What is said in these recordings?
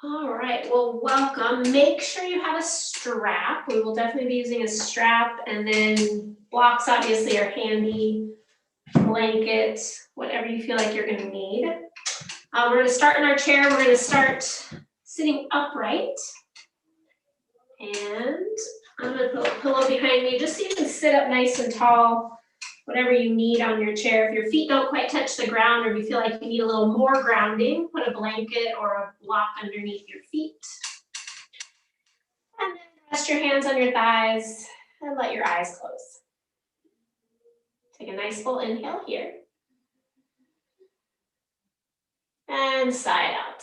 All right, well, welcome. Make sure you have a strap. We will definitely be using a strap, and then blocks obviously are handy, blanket, whatever you feel like you're gonna need. We're gonna start in our chair. We're gonna start sitting upright. And I'm gonna put a pillow behind me just so you can sit up nice and tall, whatever you need on your chair. If your feet don't quite touch the ground, or if you feel like you need a little more grounding, put a blanket or a block underneath your feet. And then rest your hands on your thighs and let your eyes close. Take a nice full inhale here. And sigh out.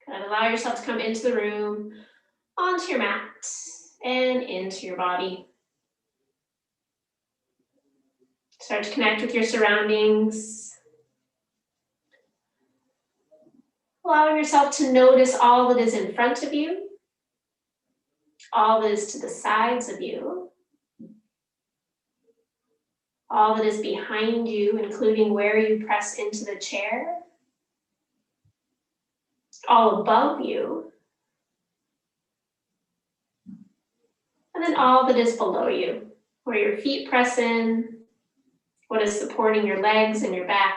Kind of allow yourself to come into the room, onto your mat, and into your body. Start to connect with your surroundings. Allowing yourself to notice all that is in front of you, all that is to the sides of you, all that is behind you, including where you press into the chair, all above you, and then all that is below you, where your feet press in, what is supporting your legs and your back.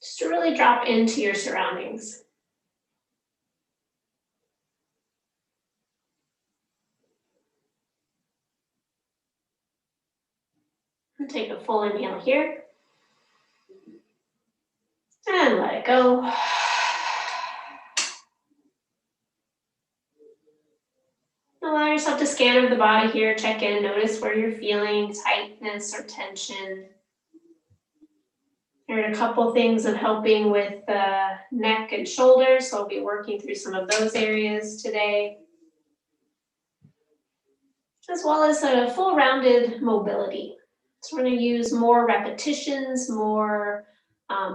Just to really drop into your surroundings. And take a full inhale here. And let it go. Allow yourself to scan over the body here, check in, notice where you're feeling tightness or tension. There are a couple things of helping with the neck and shoulders, so I'll be working through some of those areas today. As well as a full rounded mobility. So we're going to use more repetitions, more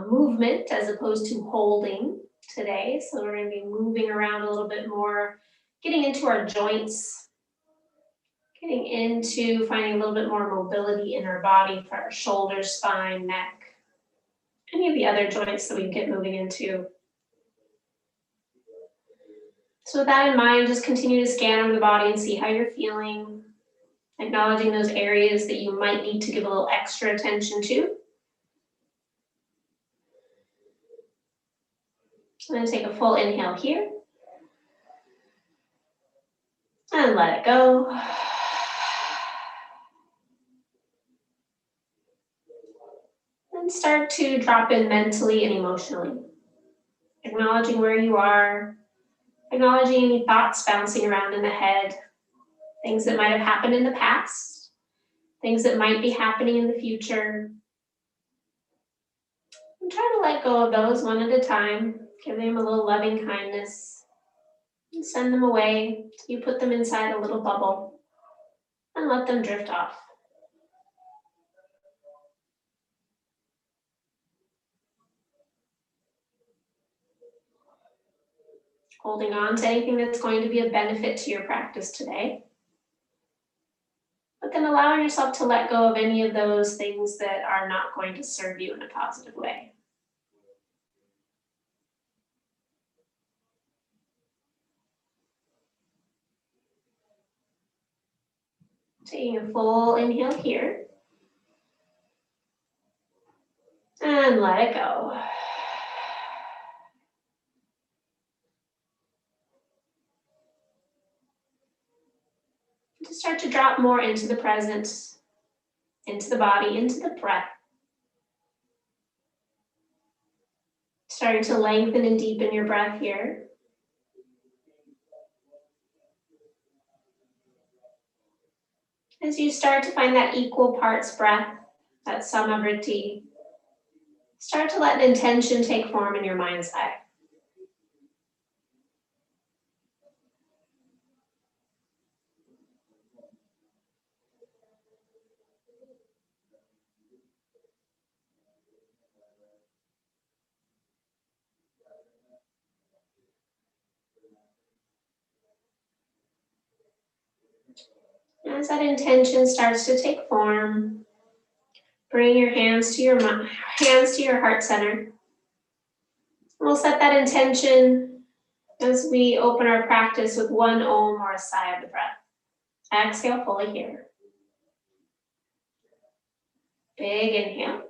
movement as opposed to holding today. So we're going to be moving around a little bit more, getting into our joints, getting into finding a little bit more mobility in our body for our shoulders, spine, neck, any of the other joints that we get moving into. So with that in mind, just continue to scan over the body and see how you're feeling, acknowledging those areas that you might need to give a little extra attention to. I'm going to take a full inhale here. And let it go. And start to drop in mentally and emotionally. Acknowledging where you are, acknowledging any thoughts bouncing around in the head, things that might have happened in the past, things that might be happening in the future. And try to let go of those one at a time, give them a little loving kindness, and send them away till you put them inside a little bubble and let them drift off. Holding on to anything that's going to be a benefit to your practice today. But then allowing yourself to let go of any of those things that are not going to serve you in a positive way. Taking a full inhale here. And let it go. Just start to drop more into the present, into the body, into the breath. Starting to lengthen and deepen your breath here. As you start to find that equal parts breath, that samavriti, start to let an intention take form in your mind's eye. As that intention starts to take form, bring your hands to your heart center. We'll set that intention as we open our practice with one Om or a sigh of the breath. Exhale fully here. Big inhale.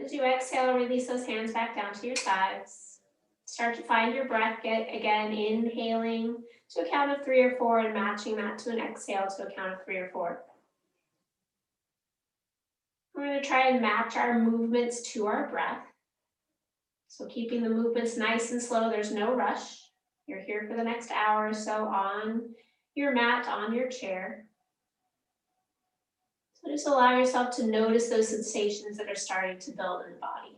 As you exhale, release those hands back down to your sides. Start to find your breath. Again, inhaling to a count of 3 or 4 and matching that to an exhale to a count of 3 or 4. We're going to try and match our movements to our breath. So keeping the movements nice and slow, there's no rush. You're here for the next hour or so on your mat, on your chair. So just allow yourself to notice those sensations that are starting to build in the body,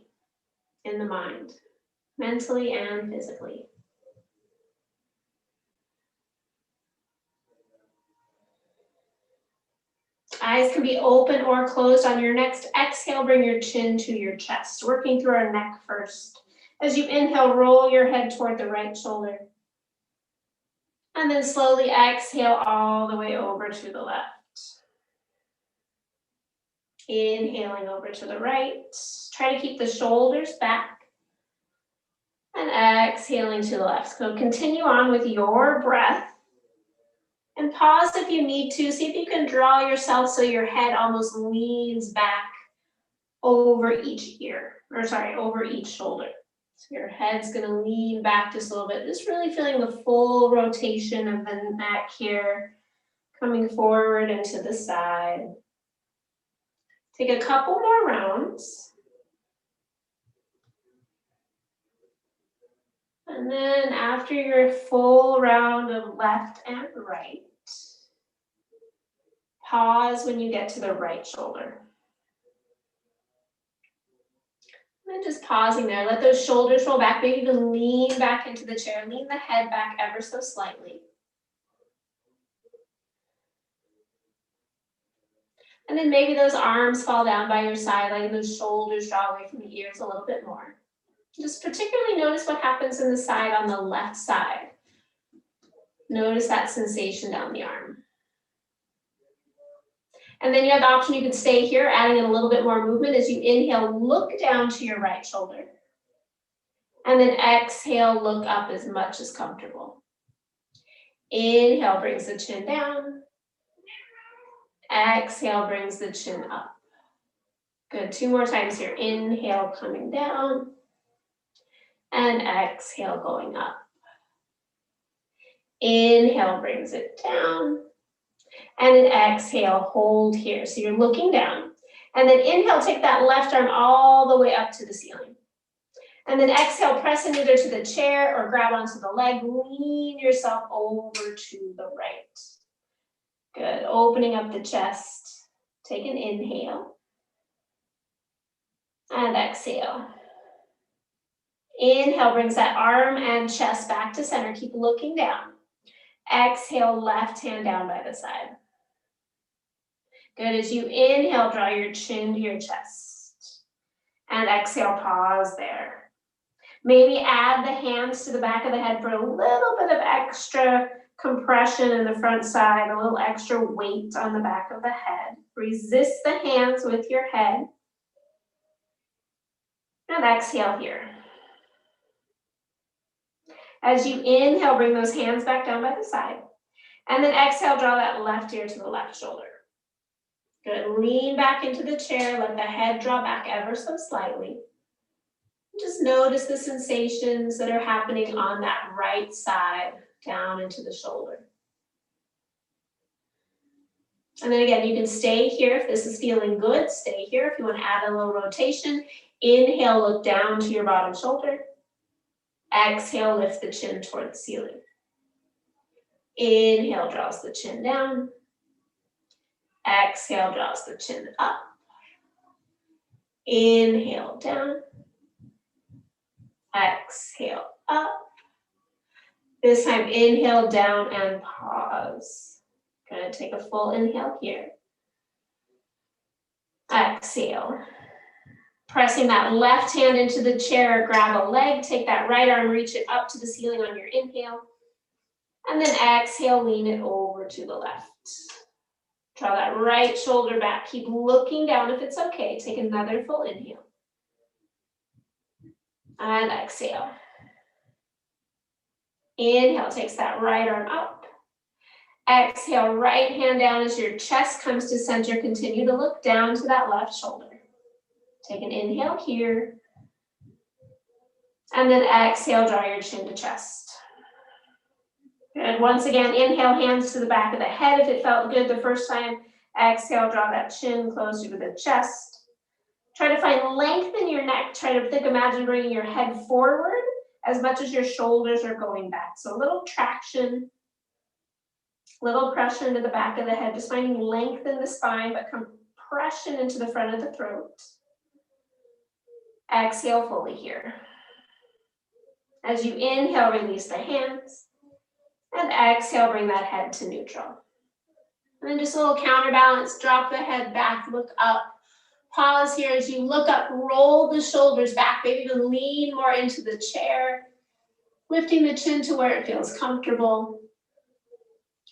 in the mind, mentally and physically. Eyes can be open or closed. On your next exhale, bring your chin to your chest, working through our neck first. As you inhale, roll your head toward the right shoulder. And then slowly exhale all the way over to the left. Inhaling over to the right. Try to keep the shoulders back. And exhaling to the left. So continue on with your breath. And pause if you need to. See if you can draw yourself so your head almost leans back over each over each shoulder. So your head's gonna lean back just a little bit. Just really feeling the full rotation of the neck here, coming forward and to the side. Take a couple more rounds. And then after your full round of left and right, pause when you get to the right shoulder. And just pausing there, let those shoulders roll back, maybe even lean back into the chair, lean the head back ever so slightly. And then maybe those arms fall down by your side, letting those shoulders draw away from the ears a little bit more. Just particularly notice what happens in the side on the left side. Notice that sensation down the arm. And then you have the option, you can stay here, adding in a little bit more movement. As you inhale, look down to your right shoulder. And then exhale, look up as much as comfortable. Inhale brings the chin down. Exhale brings the chin up. Good, 2 more times here. Inhale coming down. And exhale going up. Inhale brings it down. And then exhale, hold here. So you're looking down. And then inhale, take that left arm all the way up to the ceiling. And then exhale, press in either to the chair or grab onto the leg. Lean yourself over to the right. Good, opening up the chest. Take an inhale. And exhale. Inhale brings that arm and chest back to center. Keep looking down. Exhale, left hand down by the side. Good, as you inhale, draw your chin to your chest. And exhale, pause there. Maybe add the hands to the back of the head for a little bit of extra compression in the front side, a little extra weight on the back of the head. Resist the hands with your head. And exhale here. As you inhale, bring those hands back down by the side. And then exhale, draw that left ear to the left shoulder. Good, lean back into the chair, let the head draw back ever so slightly. Just notice the sensations that are happening on that right side down into the shoulder. And then again, you can stay here if this is feeling good, stay here. If you want to add a little rotation, inhale, look down to your bottom shoulder. Exhale, lift the chin toward the ceiling. Inhale, draws the chin down. Exhale, draws the chin up. Inhale, down. Exhale, up. This time, inhale, down, and pause. Gonna take a full inhale here. Exhale. Pressing that left hand into the chair, grab a leg, take that right arm, reach it up to the ceiling on your inhale. And then exhale, lean it over to the left. Draw that right shoulder back. Keep looking down if it's okay. Take another full inhale. And exhale. Inhale, takes that right arm up. Exhale, right hand down as your chest comes to center. Continue to look down to that left shoulder. Take an inhale here. And then exhale, draw your chin to chest. Good. Once again, inhale, hands to the back of the head if it felt good the first time. Exhale, draw that chin closer to the chest. Try to find length in your neck. Try to imagine bringing your head forward as much as your shoulders are going back. So a little traction, little pressure into the back of the head, just finding length in the spine, but compression into the front of the throat. Exhale fully here. As you inhale, release the hands. And exhale, bring that head to neutral. And then just a little counterbalance, drop the head back, look up. Pause here as you look up, roll the shoulders back, maybe even lean more into the chair. Lifting the chin to where it feels comfortable.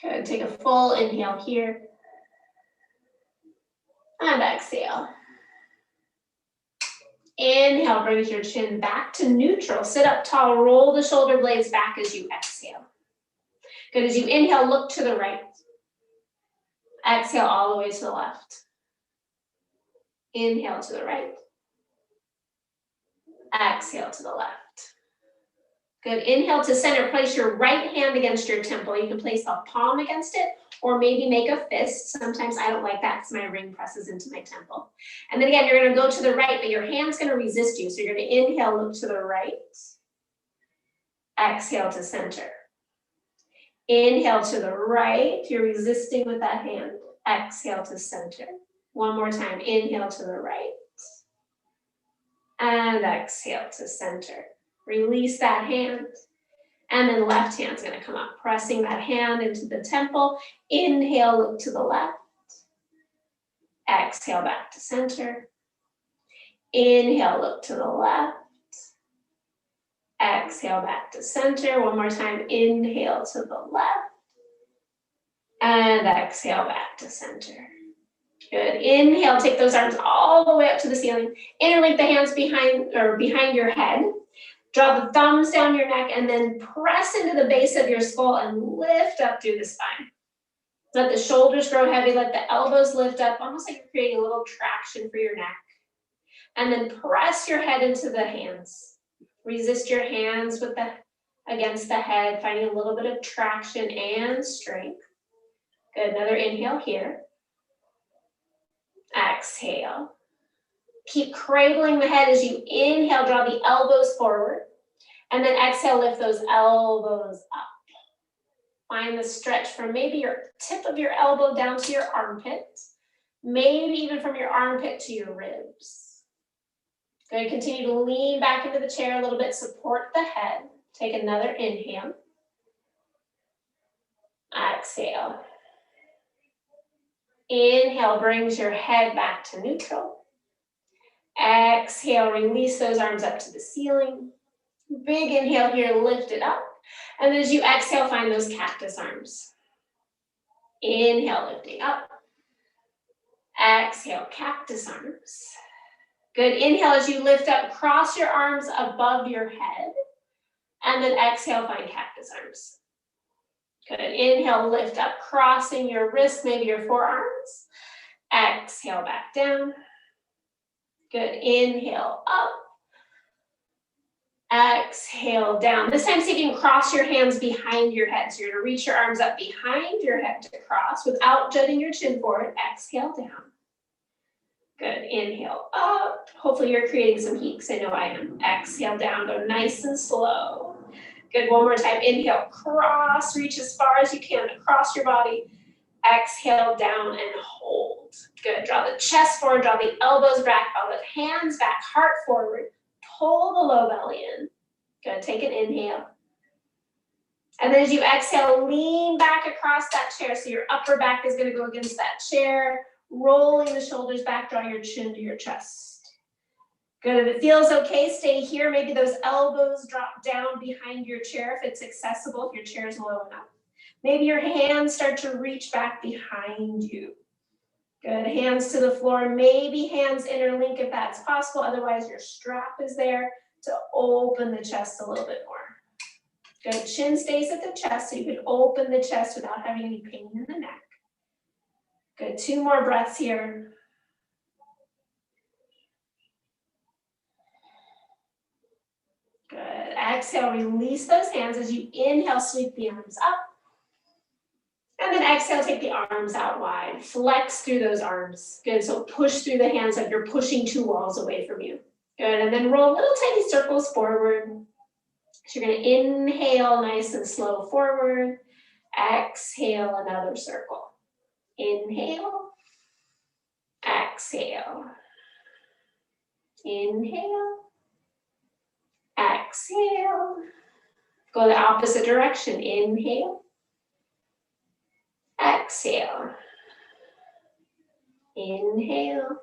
Good, take a full inhale here. And exhale. Inhale, brings your chin back to neutral. Sit up tall, roll the shoulder blades back as you exhale. Good, as you inhale, look to the right. Exhale all the way to the left. Inhale to the right. Exhale to the left. Good, inhale to center. Place your right hand against your temple. You can place a palm against it or maybe make a fist. Sometimes I don't like that because my ring presses into my temple. And then again, you're gonna go to the right, but your hand's gonna resist you. So you're gonna inhale, look to the right. Exhale to center. Inhale to the right. You're resisting with that hand. Exhale to center. One more time. Inhale to the right. And exhale to center. Release that hand. And then left hand's going to come up, pressing that hand into the temple. Inhale, look to the left. Exhale, back to center. Inhale, look to the left. Exhale, back to center. One more time. Inhale to the left. And exhale, back to center. Good. Inhale, take those arms all the way up to the ceiling. Interlink the hands behind your head. Draw the thumbs down your neck and then press into the base of your skull and lift up through the spine. Let the shoulders grow heavy, let the elbows lift up, almost like you're creating a little traction for your neck. And then press your head into the hands. Resist your hands against the head, finding a little bit of traction and strength. Good, another inhale here. Exhale. Keep cradling the head as you inhale, draw the elbows forward. And then exhale, lift those elbows up. Find the stretch from maybe your tip of your elbow down to your armpit. Maybe even from your armpit to your ribs. Good, continue to lean back into the chair a little bit, support the head. Take another inhale. Exhale. Inhale brings your head back to neutral. Exhale, release those arms up to the ceiling. Big inhale here, lift it up. And as you exhale, find those cactus arms. Inhale, lifting up. Exhale, cactus arms. Good, inhale as you lift up, cross your arms above your head. And then exhale, find cactus arms. Good, inhale, lift up, crossing your wrists, maybe your forearms. Exhale, back down. Good, inhale, up. Exhale, down. This time, see if you can cross your hands behind your head. So you're gonna reach your arms up behind your head to cross without jutting your chin forward. Exhale, down. Good, inhale, up. Hopefully you're creating some heat, because I know I am. Exhale, down, go nice and slow. Good, one more time. Inhale, cross, reach as far as you can across your body. Exhale, down and hold. Good, draw the chest forward, draw the elbows back, draw the hands back, heart forward. Pull the low belly in. Good, take an inhale. And then as you exhale, lean back across that chair. So your upper back is gonna go against that chair. Rolling the shoulders back, draw your chin to your chest. Good, if it feels okay, stay here. Maybe those elbows drop down behind your chair if it's accessible, if your chair is low enough. Maybe your hands start to reach back behind you. Good, hands to the floor, maybe hands interlink if that's possible, otherwise your strap is there to open the chest a little bit more. Good, chin stays at the chest so you can open the chest without having any pain in the neck. Good, 2 more breaths here. Good, exhale, release those hands as you inhale, sweep the arms up. And then exhale, take the arms out wide. Flex through those arms. Good, so push through the hands like you're pushing 2 walls away from you. Good, and then roll little tiny circles forward. So you're gonna inhale nice and slow forward. Exhale, another circle. Inhale. Exhale. Inhale. Exhale. Go the opposite direction. Inhale. Exhale. Inhale.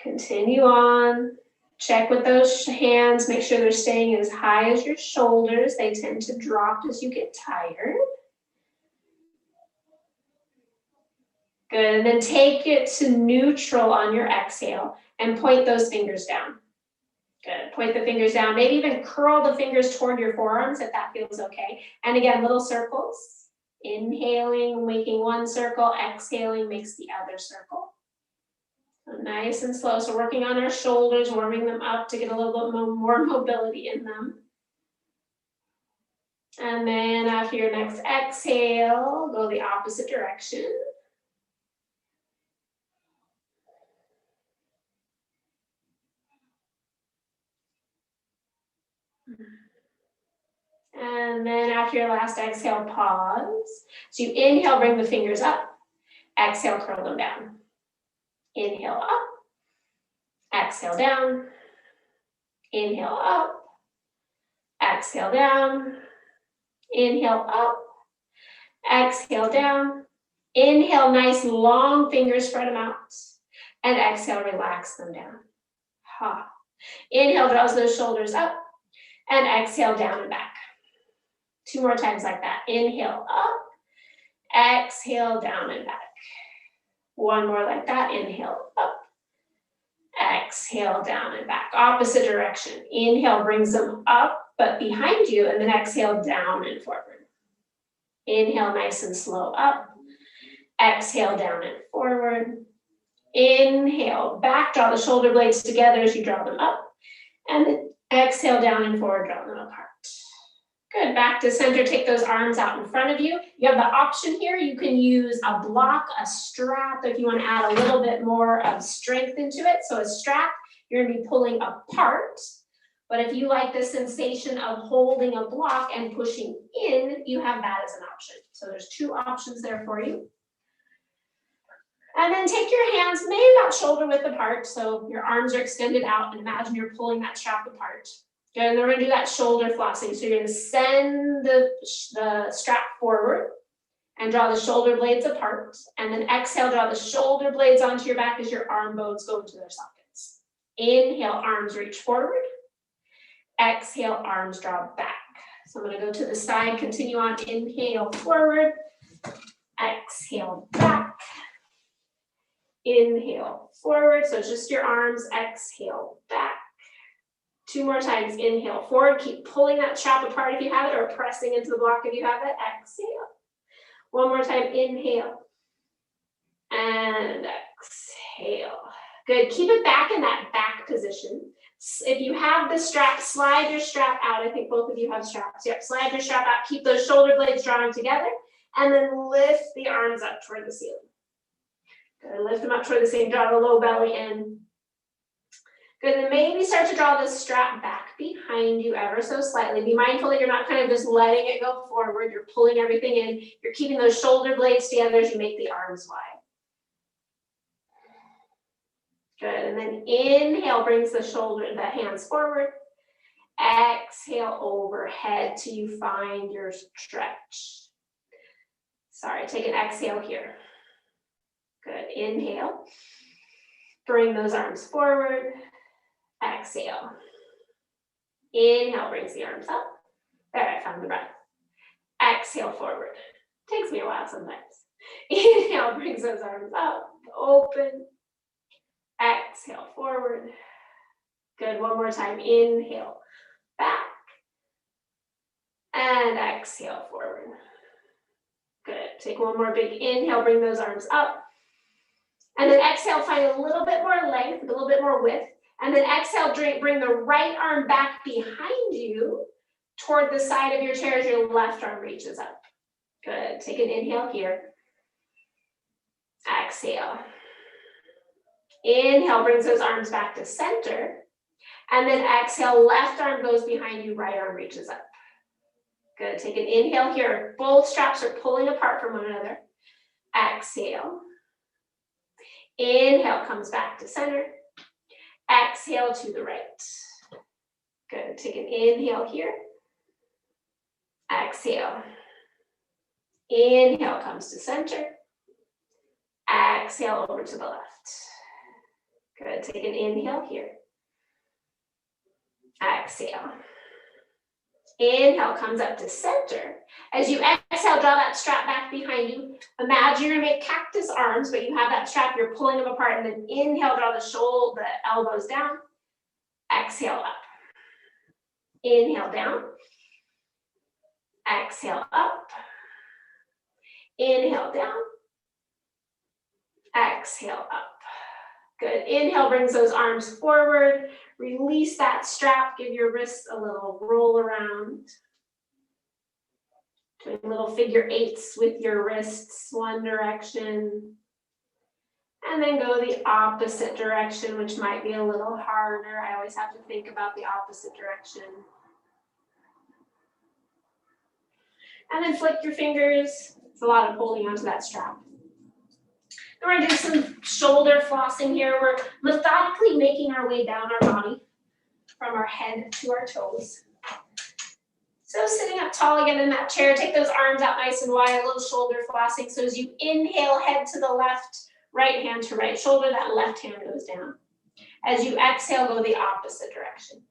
Continue on. Check with those hands. Make sure they're staying as high as your shoulders. They tend to drop as you get tired. Good, and then take it to neutral on your exhale and point those fingers down. Good, point the fingers down. Maybe even curl the fingers toward your forearms if that feels okay. And again, little circles. Inhaling, making 1 circle. Exhaling makes the other circle. So nice and slow. So working on our shoulders, warming them up to get a little bit more mobility in them. And then after your next exhale, go the opposite direction. And then after your last exhale, pause. So you inhale, bring the fingers up. Exhale, curl them down. Inhale up. Exhale down. Inhale up. Exhale down. Inhale up. Exhale down. Inhale, nice long fingers, spread them out. And exhale, relax them down. Ha. Inhale, draws those shoulders up. And exhale, down and back. 2 more times like that. Inhale up. Exhale, down and back. 1 more like that. Inhale up. Exhale, down and back. Opposite direction. Inhale brings them up, but behind you, and then exhale, down and forward. Inhale, nice and slow up. Exhale, down and forward. Inhale, back, draw the shoulder blades together as you draw them up. And then exhale, down and forward, draw them apart. Good, back to center, take those arms out in front of you. You have the option here, you can use a block, a strap, if you want to add a little bit more of strength into it. So a strap, you're gonna be pulling apart. But if you like the sensation of holding a block and pushing in, you have that as an option. So there's 2 options there for you. And then take your hands maybe about shoulder width apart, so your arms are extended out, and imagine you're pulling that strap apart. Good, and then we're gonna do that shoulder flossing. So you're gonna send the strap forward and draw the shoulder blades apart, and then exhale, draw the shoulder blades onto your back as your arm bones go into their sockets. Inhale, arms reach forward. Exhale, arms draw back. So I'm gonna go to the side, continue on, inhale, forward. Exhale, back. Inhale, forward, so just your arms, exhale, back. 2 more times, inhale, forward, keep pulling that strap apart if you have it, or pressing into the block if you have it, exhale. 1 more time, inhale, and exhale. Good, keep it back in that back position. If you have the strap, slide your strap out. I think both of you have straps. Yep, slide your strap out, keep those shoulder blades drawing together, and then lift the arms up toward the ceiling. Good, lift them up toward the ceiling, draw the low belly in. Good, and maybe start to draw the strap back behind you ever so slightly. Be mindful that you're not kind of just letting it go forward. You're pulling everything in. You're keeping those shoulder blades together as you make the arms wide. Good, and then inhale, brings the hands forward. Exhale, overhead till you find your stretch. Sorry, take an exhale here. Good, inhale. Bring those arms forward. Exhale. Inhale, brings the arms up. There, I found the breath. Exhale, forward. Takes me a while sometimes. Inhale, brings those arms up, open. Exhale, forward. Good, one more time. Inhale, back. And exhale, forward. Good, take one more big inhale, bring those arms up. And then exhale, find a little bit more length, a little bit more width. And then exhale, bring the right arm back behind you toward the side of your chair as your left arm reaches up. Good, take an inhale here. Exhale. Inhale, brings those arms back to center. And then exhale, left arm goes behind you, right arm reaches up. Good, take an inhale here. Both straps are pulling apart from one another. Exhale. Inhale, comes back to center. Exhale to the right. Good, take an inhale here. Exhale. Inhale, comes to center. Exhale over to the left. Good, take an inhale here. Exhale. Inhale, comes up to center. As you exhale, draw that strap back behind you. Imagine you're gonna make cactus arms, but you have that strap, you're pulling them apart, and then inhale, draw the elbows down. Exhale up. Inhale down. Exhale up. Inhale down. Exhale up. Good. Inhale brings those arms forward. Release that strap. Give your wrists a little roll around. Doing little figure eights with your wrists, one direction. And then go the opposite direction, which might be a little harder. I always have to think about the opposite direction. And then flick your fingers. It's a lot of holding onto that strap. Then we're gonna do some shoulder flossing here. We're methodically making our way down our body from our head to our toes. So sitting up tall again in that chair, take those arms out nice and wide, a little shoulder flossing. So as you inhale, head to the left, right hand to right shoulder, that left hand goes down. As you exhale, go the opposite direction.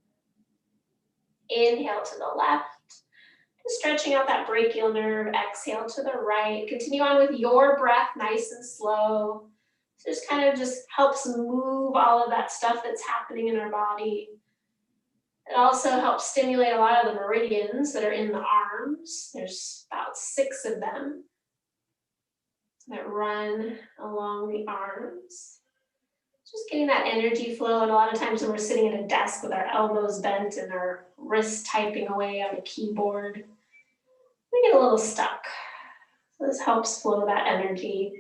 Inhale to the left. Stretching out that brachial nerve, exhale to the right. Continue on with your breath, nice and slow. So just kind of just helps move all of that stuff that's happening in our body. It also helps stimulate a lot of the meridians that are in the arms. There's about 6 of them that run along the arms. Just getting that energy flow, and a lot of times when we're sitting at a desk with our elbows bent and our wrists typing away on the keyboard, we get a little stuck. So this helps flow that energy.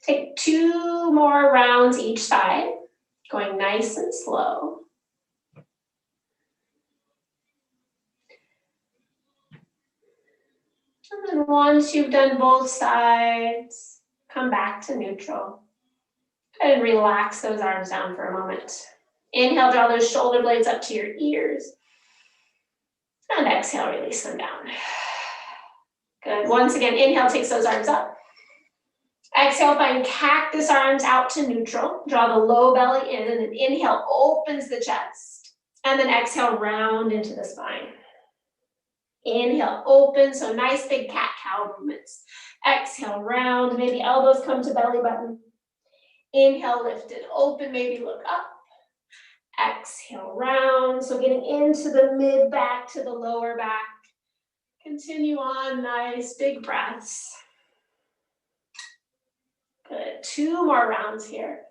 Take 2 more rounds each side, going nice and slow. And then once you've done both sides, come back to neutral. And relax those arms down for a moment. Inhale, draw those shoulder blades up to your ears. And exhale, release them down. Good. Once again, inhale, takes those arms up. Exhale, find cactus arms out to neutral. Draw the low belly in, and then inhale, opens the chest. And then exhale, round into the spine. Inhale, open, so nice big cat-cow movements. Exhale, round, maybe elbows come to belly button. Inhale, lift it open, maybe look up. Exhale, round. So getting into the mid back to the lower back. Continue on, nice big breaths. Good, 2 more rounds here.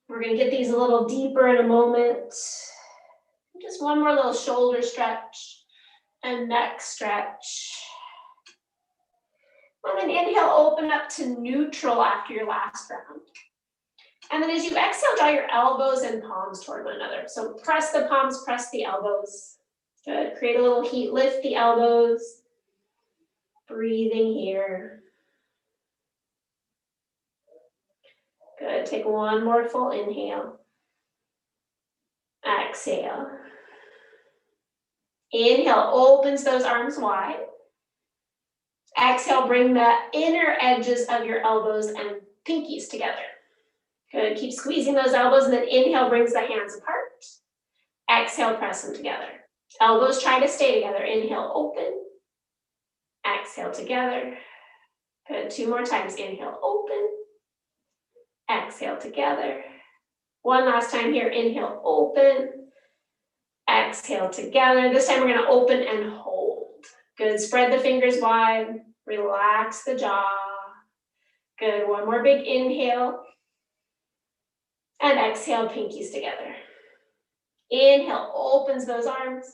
We're gonna get these a little deeper in a moment. Just one more little shoulder stretch and neck stretch. And then inhale, open up to neutral after your last round. And then as you exhale, draw your elbows and palms toward one another. So press the palms, press the elbows. Good, create a little heat, lift the elbows. Breathing here. Good, take one more full inhale. Exhale. Inhale, opens those arms wide. Exhale, bring the inner edges of your elbows and pinkies together. Good, keep squeezing those elbows, and then inhale brings the hands apart. Exhale, press them together. Elbows try to stay together. Inhale, open. Exhale, together. Good, 2 more times. Inhale, open. Exhale, together. One last time here. Inhale, open. Exhale, together. This time we're going to open and hold. Good, spread the fingers wide. Relax the jaw. Good, one more big inhale. And exhale, pinkies together. Inhale, opens those arms.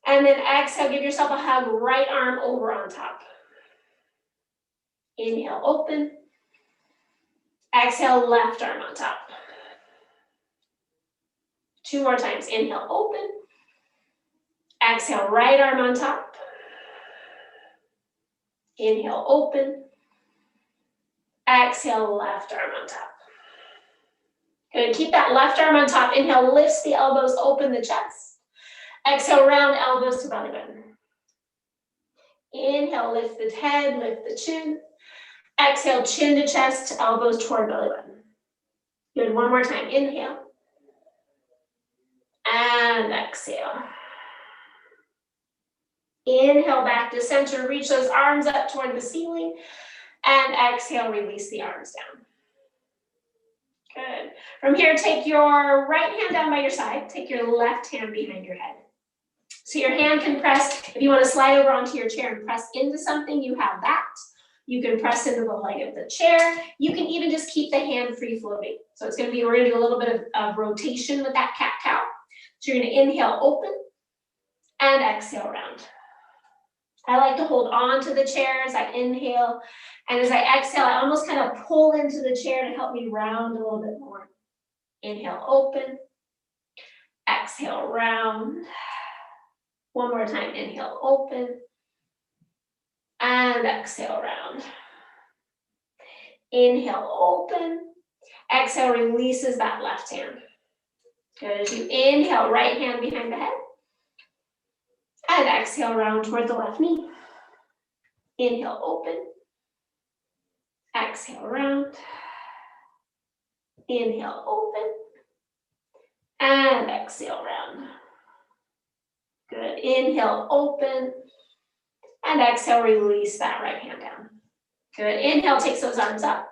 And then exhale, give yourself a hug, right arm over on top. Inhale, open. Exhale, left arm on top. 2 more times. Inhale, open. Exhale, right arm on top. Inhale, open. Exhale, left arm on top. Good, keep that left arm on top. Inhale, lifts the elbows, open the chest. Exhale, round elbows to belly button. Inhale, lift the head, lift the chin. Exhale, chin to chest, elbows toward belly button. Good, one more time. Inhale. And exhale. Inhale, back to center. Reach those arms up toward the ceiling. And exhale, release the arms down. Good. From here, take your right hand down by your side. Take your left hand behind your head. So your hand can press, if you want to slide over onto your chair and press into something, you have that. You can press into the leg of the chair. You can even just keep the hand free floating. So it's going to be, we're going to do a little bit of rotation with that cat-cow. So you're going to inhale, open, and exhale, round. I like to hold on to the chair as I inhale. And as I exhale, I almost kind of pull into the chair to help me round a little bit more. Inhale, open. Exhale, round. One more time. Inhale, open. And exhale, round. Inhale, open. Exhale, releases that left hand. Good. As you inhale, right hand behind the head. And exhale, round toward the left knee. Inhale, open. Exhale, round. Inhale, open. And exhale, round. Good. Inhale, open. And exhale, release that right hand down. Good. Inhale, takes those arms up.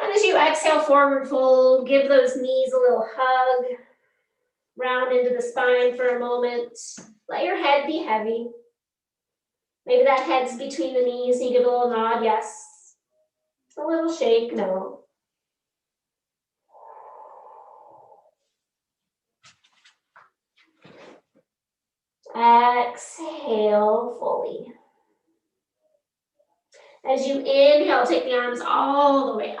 And as you exhale, forward fold, give those knees a little hug. Round into the spine for a moment. Let your head be heavy. Maybe that head's between the knees. You give a little nod, yes. A little shake, no. Exhale fully. As you inhale, take the arms all the way up.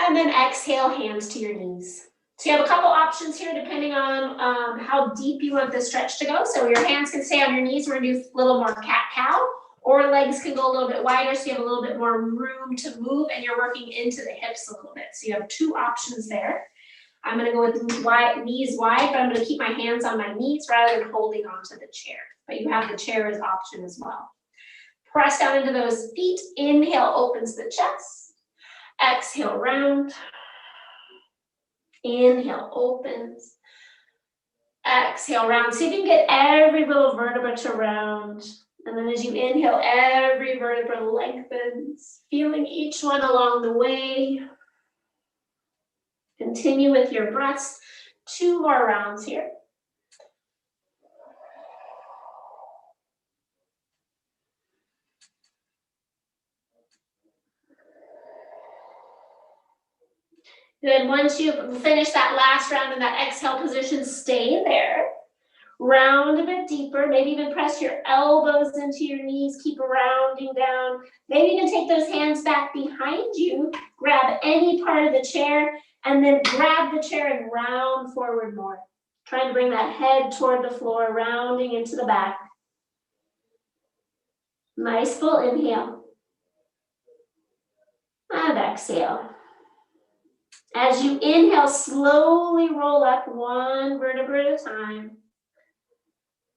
And then exhale, hands to your knees. So you have a couple options here depending on how deep you want the stretch to go. So your hands can stay on your knees. We're going to do a little more cat-cow. Or legs can go a little bit wider so you have a little bit more room to move and you're working into the hips a little bit. So you have 2 options there. I'm going to go with knees wide, but I'm going to keep my hands on my knees rather than holding onto the chair. But you have the chair as option as well. Press down into those feet. Inhale, opens the chest. Exhale, round. Inhale, opens. Exhale, round. See if you can get every little vertebra to round. And then as you inhale, every vertebra lengthens, feeling each one along the way. Continue with your breaths. 2 more rounds here. Good. Once you finish that last round in that exhale position, stay there. Round a bit deeper. Maybe even press your elbows into your knees. Keep rounding down. Maybe you can take those hands back behind you. Grab any part of the chair and then grab the chair and round forward more. Trying to bring that head toward the floor, rounding into the back. Nice full inhale. And exhale. As you inhale, slowly roll up 1 vertebra at a time.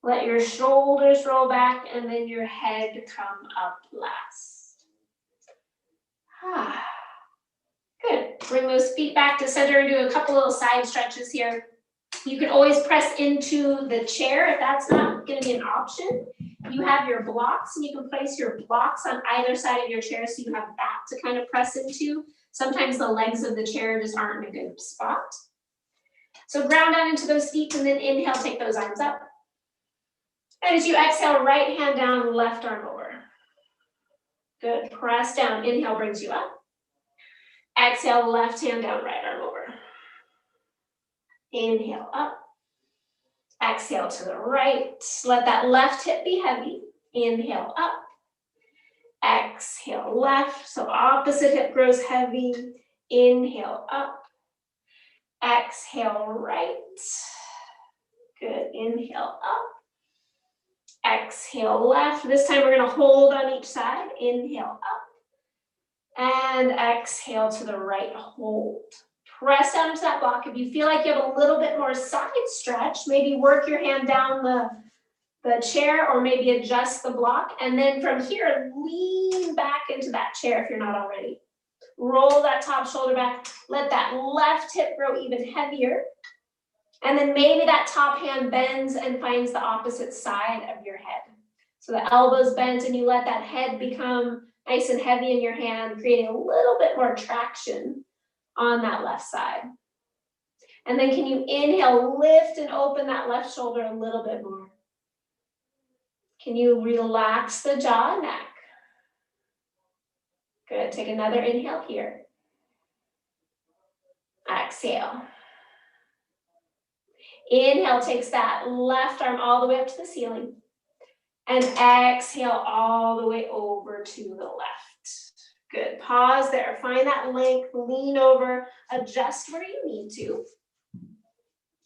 Let your shoulders roll back and then your head come up last. Good. Bring those feet back to center and do a couple little side stretches here. You can always press into the chair if that's not going to be an option. You have your blocks and you can place your blocks on either side of your chair so you have that to kind of press into. Sometimes the legs of the chair just aren't in a good spot. So ground down into those feet and then inhale, take those arms up. And as you exhale, right hand down, left arm over. Good. Press down. Inhale brings you up. Exhale, left hand down, right arm over. Inhale up. Exhale to the right. Let that left hip be heavy. Inhale up. Exhale left. So opposite hip grows heavy. Inhale up. Exhale right. Good. Inhale up. Exhale left. This time we're going to hold on each side. Inhale up. And exhale to the right. Hold. Press down into that block. If you feel like you have a little bit more side stretch, maybe work your hand down the chair or maybe adjust the block. And then from here, lean back into that chair if you're not already. Roll that top shoulder back. Let that left hip grow even heavier. And then maybe that top hand bends and finds the opposite side of your head. So the elbows bend and you let that head become nice and heavy in your hand, creating a little bit more traction on that left side. And then can you inhale, lift and open that left shoulder a little bit more. Can you relax the jaw and neck? Good. Take another inhale here. Exhale. Inhale takes that left arm all the way up to the ceiling. And exhale all the way over to the left. Good. Pause there. Find that length. Lean over. Adjust where you need to.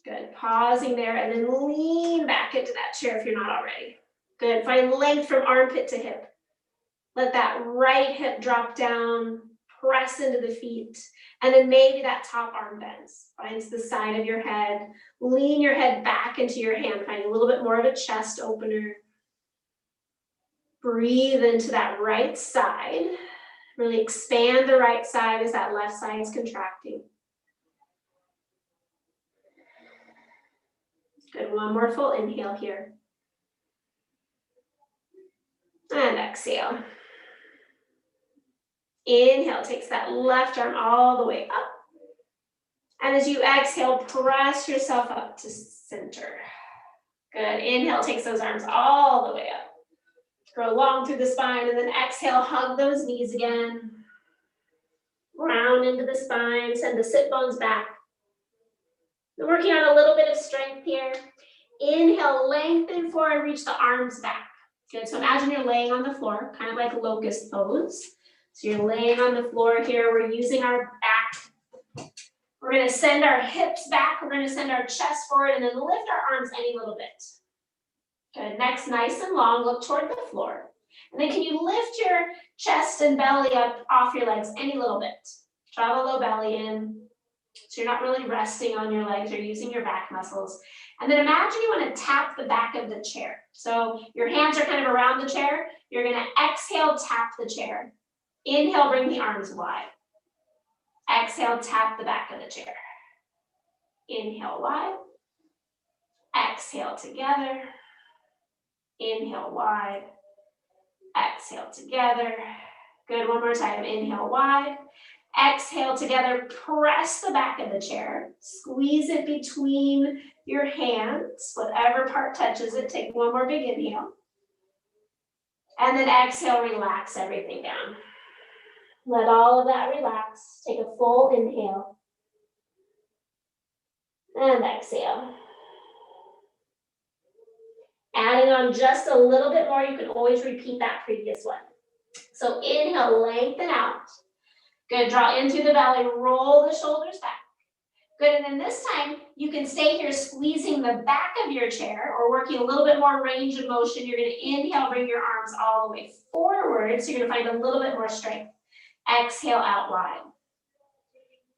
Good. Pausing there and then lean back into that chair if you're not already. Good. Find length from armpit to hip. Let that right hip drop down. Press into the feet. And then maybe that top arm bends. Finds the side of your head. Lean your head back into your hand. Find a little bit more of a chest opener. Breathe into that right side. Really expand the right side as that left side is contracting. Good. One more full inhale here. And exhale. Inhale takes that left arm all the way up. And as you exhale, press yourself up to center. Good. Inhale takes those arms all the way up. Grow long through the spine, and then exhale, hug those knees again. Round into the spine, send the sit bones back. We're working on a little bit of strength here. Inhale, lengthen forward, reach the arms back. Good, so imagine you're laying on the floor, kind of like locust pose. So you're laying on the floor here, we're using our back. We're gonna send our hips back, we're gonna send our chest forward, and then lift our arms any little bit. Good, next, nice and long, look toward the floor. And then can you lift your chest and belly up off your legs any little bit? Draw the low belly in. So you're not really resting on your legs, you're using your back muscles. And then imagine you want to tap the back of the chair. So your hands are kind of around the chair. You're going to exhale, tap the chair. Inhale, bring the arms wide. Exhale, tap the back of the chair. Inhale, wide. Exhale, together. Inhale, wide. Exhale, together. Good, one more time. Inhale, wide. Exhale, together. Press the back of the chair. Squeeze it between your hands. Whatever part touches it. Take one more big inhale. And then exhale, relax everything down. Let all of that relax. Take a full inhale. And exhale. Adding on just a little bit more, you can always repeat that previous one. So inhale, lengthen out. Good, draw in through the belly, roll the shoulders back. Good, and then this time, you can stay here squeezing the back of your chair or working a little bit more range of motion. You're gonna inhale, bring your arms all the way forward, so you're gonna find a little bit more strength. Exhale out wide.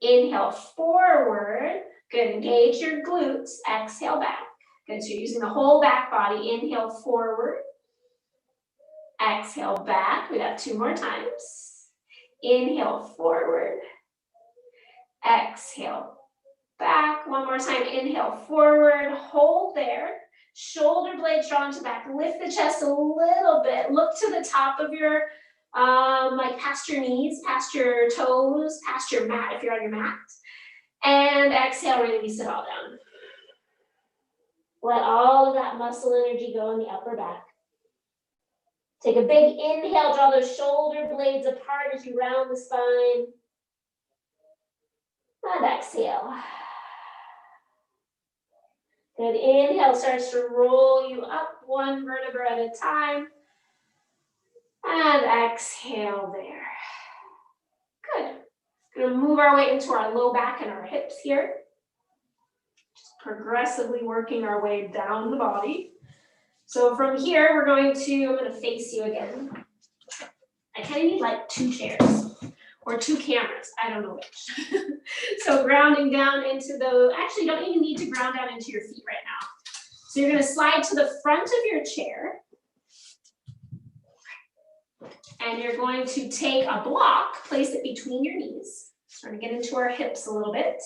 Inhale forward, good, engage your glutes, exhale back. Good, so you're using the whole back body. Inhale forward. Exhale back. We got 2 more times. Inhale forward. Exhale back. 1 more time. Inhale forward. Hold there. Shoulder blades drawn to back. Lift the chest a little bit. Look to the top of your, like past your knees, past your toes, past your mat if you're on your mat. And exhale, release it all down. Let all of that muscle energy go in the upper back. Take a big inhale, draw those shoulder blades apart as you round the spine. And exhale. Good, inhale starts to roll you up 1 vertebra at a time. And exhale there. Good. Gonna move our way into our low back and our hips here. Just progressively working our way down the body. So from here, we're going to, I'm gonna face you again. I kind of need like 2 chairs or 2 cameras, I don't know which. So grounding down into the, actually you don't even need to ground down into your feet right now. So you're gonna slide to the front of your chair. And you're going to take a block, place it between your knees. Starting to get into our hips a little bit.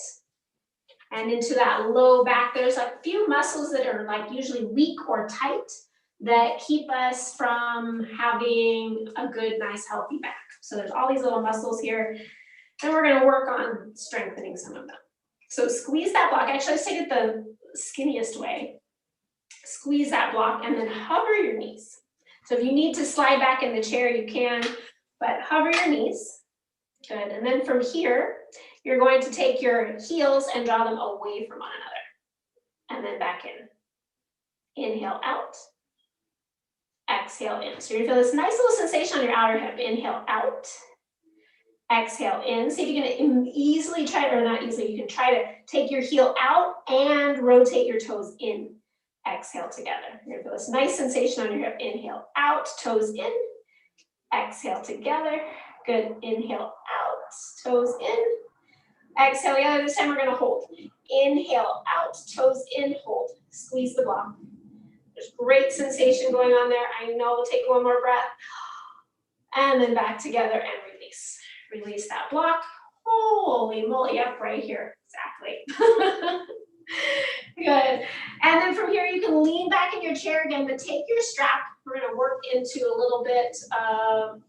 And into that low back. There's a few muscles that are like usually weak or tight that keep us from having a good, nice, healthy back. So there's all these little muscles here. And we're gonna work on strengthening some of them. So squeeze that block. Actually, let's take it the skinniest way. Squeeze that block and then hover your knees. So if you need to slide back in the chair, you can, but hover your knees. Good, and then from here, you're going to take your heels and draw them away from one another. And then back in. Inhale out. Exhale in. So you're gonna feel this nice little sensation on your outer hip. Inhale out. Exhale in. See if you can easily try, or not easily, you can try to take your heel out and rotate your toes in. Exhale together. You're gonna feel this nice sensation on your hip. Inhale out, toes in. Exhale together. Good. Inhale out, toes in. Exhale together. This time we're gonna hold. Inhale out, toes in, hold. Squeeze the block. There's great sensation going on there. I know. We'll take 1 more breath. And then back together and release. Release that block. Holy moly, yep, right here. Exactly. Good. And then from here, you can lean back in your chair again, but take your strap. We're going to work into a little bit of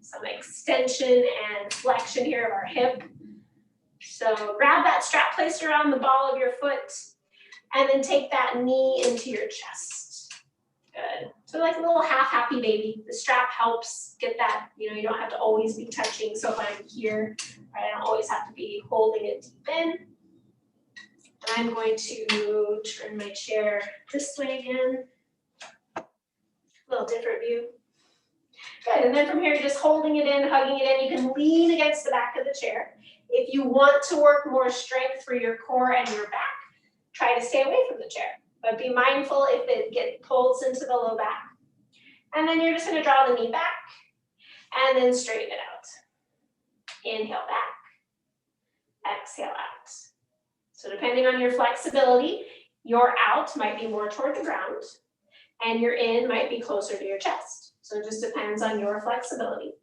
some extension and flexion here of our hip. So grab that strap, place it around the ball of your foot, and then take that knee into your chest. Good. So like a little half happy baby. The strap helps get that, you don't have to always be touching. So if I'm here, right, I don't always have to be holding it deep in. I'm going to turn my chair this way again. A little different view. Good, and then from here, just holding it in, hugging it in. You can lean against the back of the chair. If you want to work more strength for your core and your back, try to stay away from the chair. But be mindful if it pulls into the low back. And then you're just going to draw the knee back and then straighten it out. Inhale back, exhale out. So depending on your flexibility, your out might be more toward the ground and your in might be closer to your chest. So it just depends on your flexibility.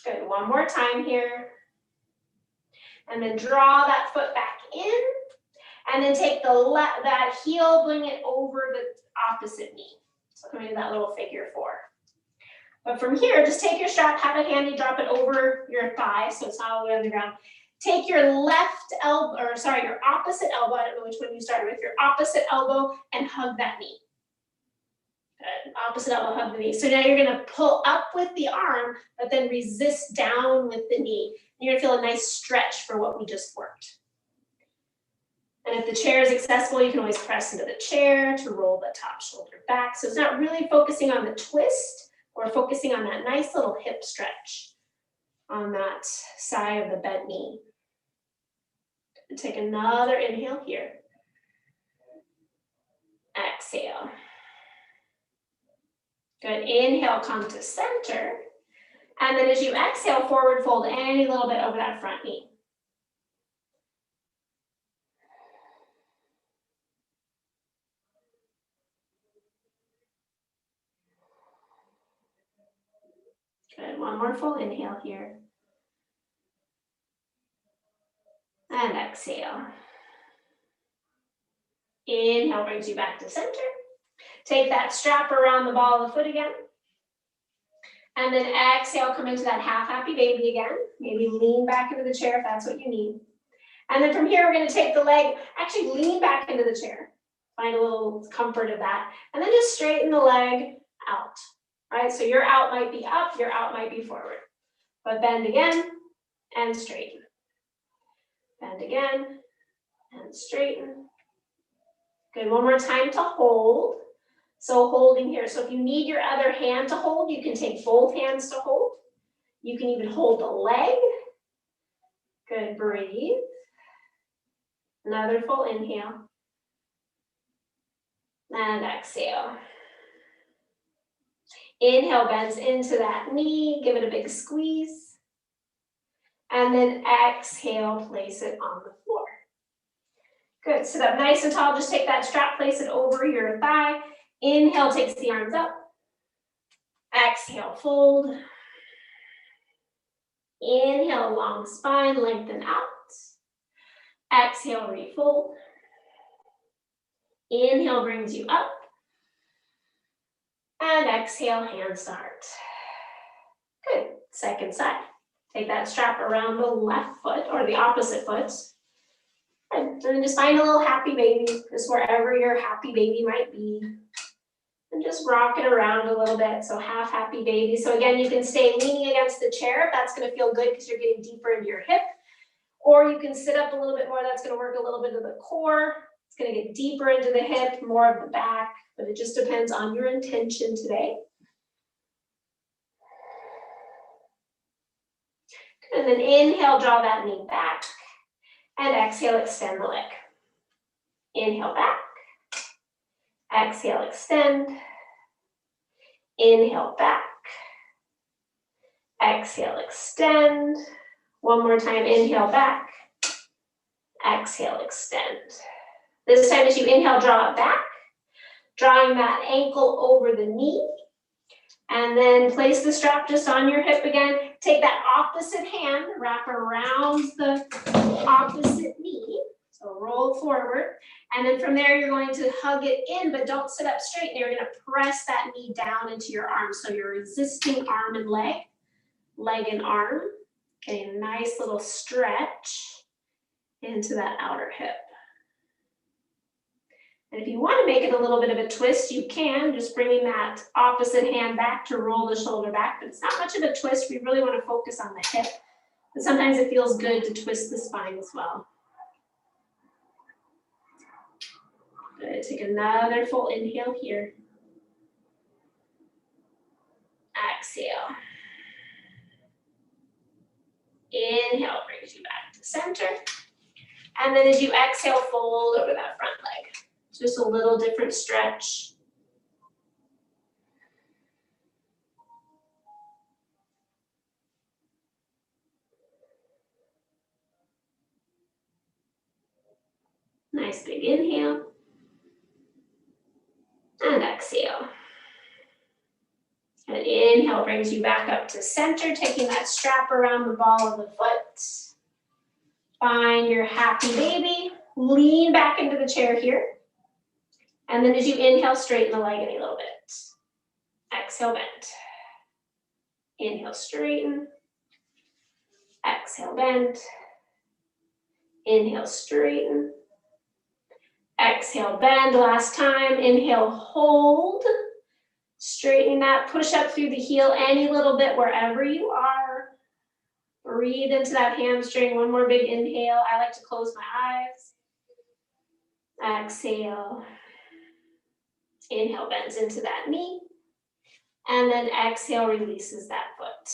Good, 1 more time here. And then draw that foot back in. And then take that heel, bring it over the opposite knee. So coming to that little figure 4. But from here, just take your strap, have it handy, drop it over your thigh so it's not all the way on the ground. Take your left elbow, your opposite elbow, I don't know which one you started with, your opposite elbow and hug that knee. Good. Opposite elbow, hug the knee. So now you're gonna pull up with the arm, but then resist down with the knee. You're gonna feel a nice stretch for what we just worked. And if the chair is accessible, you can always press into the chair to roll the top shoulder back. So it's not really focusing on the twist, we're focusing on that nice little hip stretch on that side of the bent knee. And take another inhale here. Exhale. Good, inhale, come to center. And then as you exhale, forward fold any little bit over that front knee. Good, one more full inhale here. And exhale. Inhale brings you back to center. Take that strap around the ball of the foot again. And then exhale, come into that half happy baby again. Maybe lean back into the chair if that's what you need. And then from here, we're going to take the leg, actually lean back into the chair. Find a little comfort of that. And then just straighten the leg out, right? So your out might be up, your out might be forward. But bend again and straighten. Bend again and straighten. Good, one more time to hold. So holding here. So if you need your other hand to hold, you can take both hands to hold. You can even hold the leg. Good, breathe. Another full inhale. And exhale. Inhale, bends into that knee. Give it a big squeeze. And then exhale, place it on the floor. Good, sit up nice and tall. Just take that strap, place it over your thigh. Inhale, takes the arms up. Exhale, fold. Inhale, long spine, lengthen out. Exhale, refold. Inhale brings you up. And exhale, hands to heart. Good, second side. Take that strap around the left foot or the opposite foot. And then just find a little happy baby, just wherever your happy baby might be. And just rock it around a little bit. So half happy baby. So again, you can stay leaning against the chair if that's going to feel good because you're getting deeper into your hip. Or you can sit up a little bit more. That's going to work a little bit of the core. It's going to get deeper into the hip, more of the back. But it just depends on your intention today. And then inhale, draw that knee back. And exhale, extend the leg. Inhale back. Exhale, extend. Inhale back. Exhale, extend. One more time, inhale back. Exhale, extend. This time as you inhale, draw it back. Drawing that ankle over the knee. And then place the strap just on your hip again. Take that opposite hand, wrap around the opposite knee. So roll forward. And then from there, you're going to hug it in, but don't sit up straight. And you're going to press that knee down into your arm. So you're resisting arm and leg, leg and arm. Getting a nice little stretch into that outer hip. And if you want to make it a little bit of a twist, you can, just bringing that opposite hand back to roll the shoulder back. But it's not much of a twist. We really want to focus on the hip. But sometimes it feels good to twist the spine as well. Good. Take another full inhale here. Exhale. Inhale brings you back to center. And then as you exhale, fold over that front leg. Just a little different stretch. Nice big inhale. And exhale. And inhale brings you back up to center, taking that strap around the ball of the foot. Find your happy baby. Lean back into the chair here. And then as you inhale, straighten the leg a little bit. Exhale, bend. Inhale, straighten. Exhale, bend. Inhale, straighten. Exhale, bend. Last time. Inhale, hold. Straighten that. Push up through the heel any little bit wherever you are. Breathe into that hamstring. One more big inhale. I like to close my eyes. Exhale. Inhale, bends into that knee. And then exhale, releases that foot.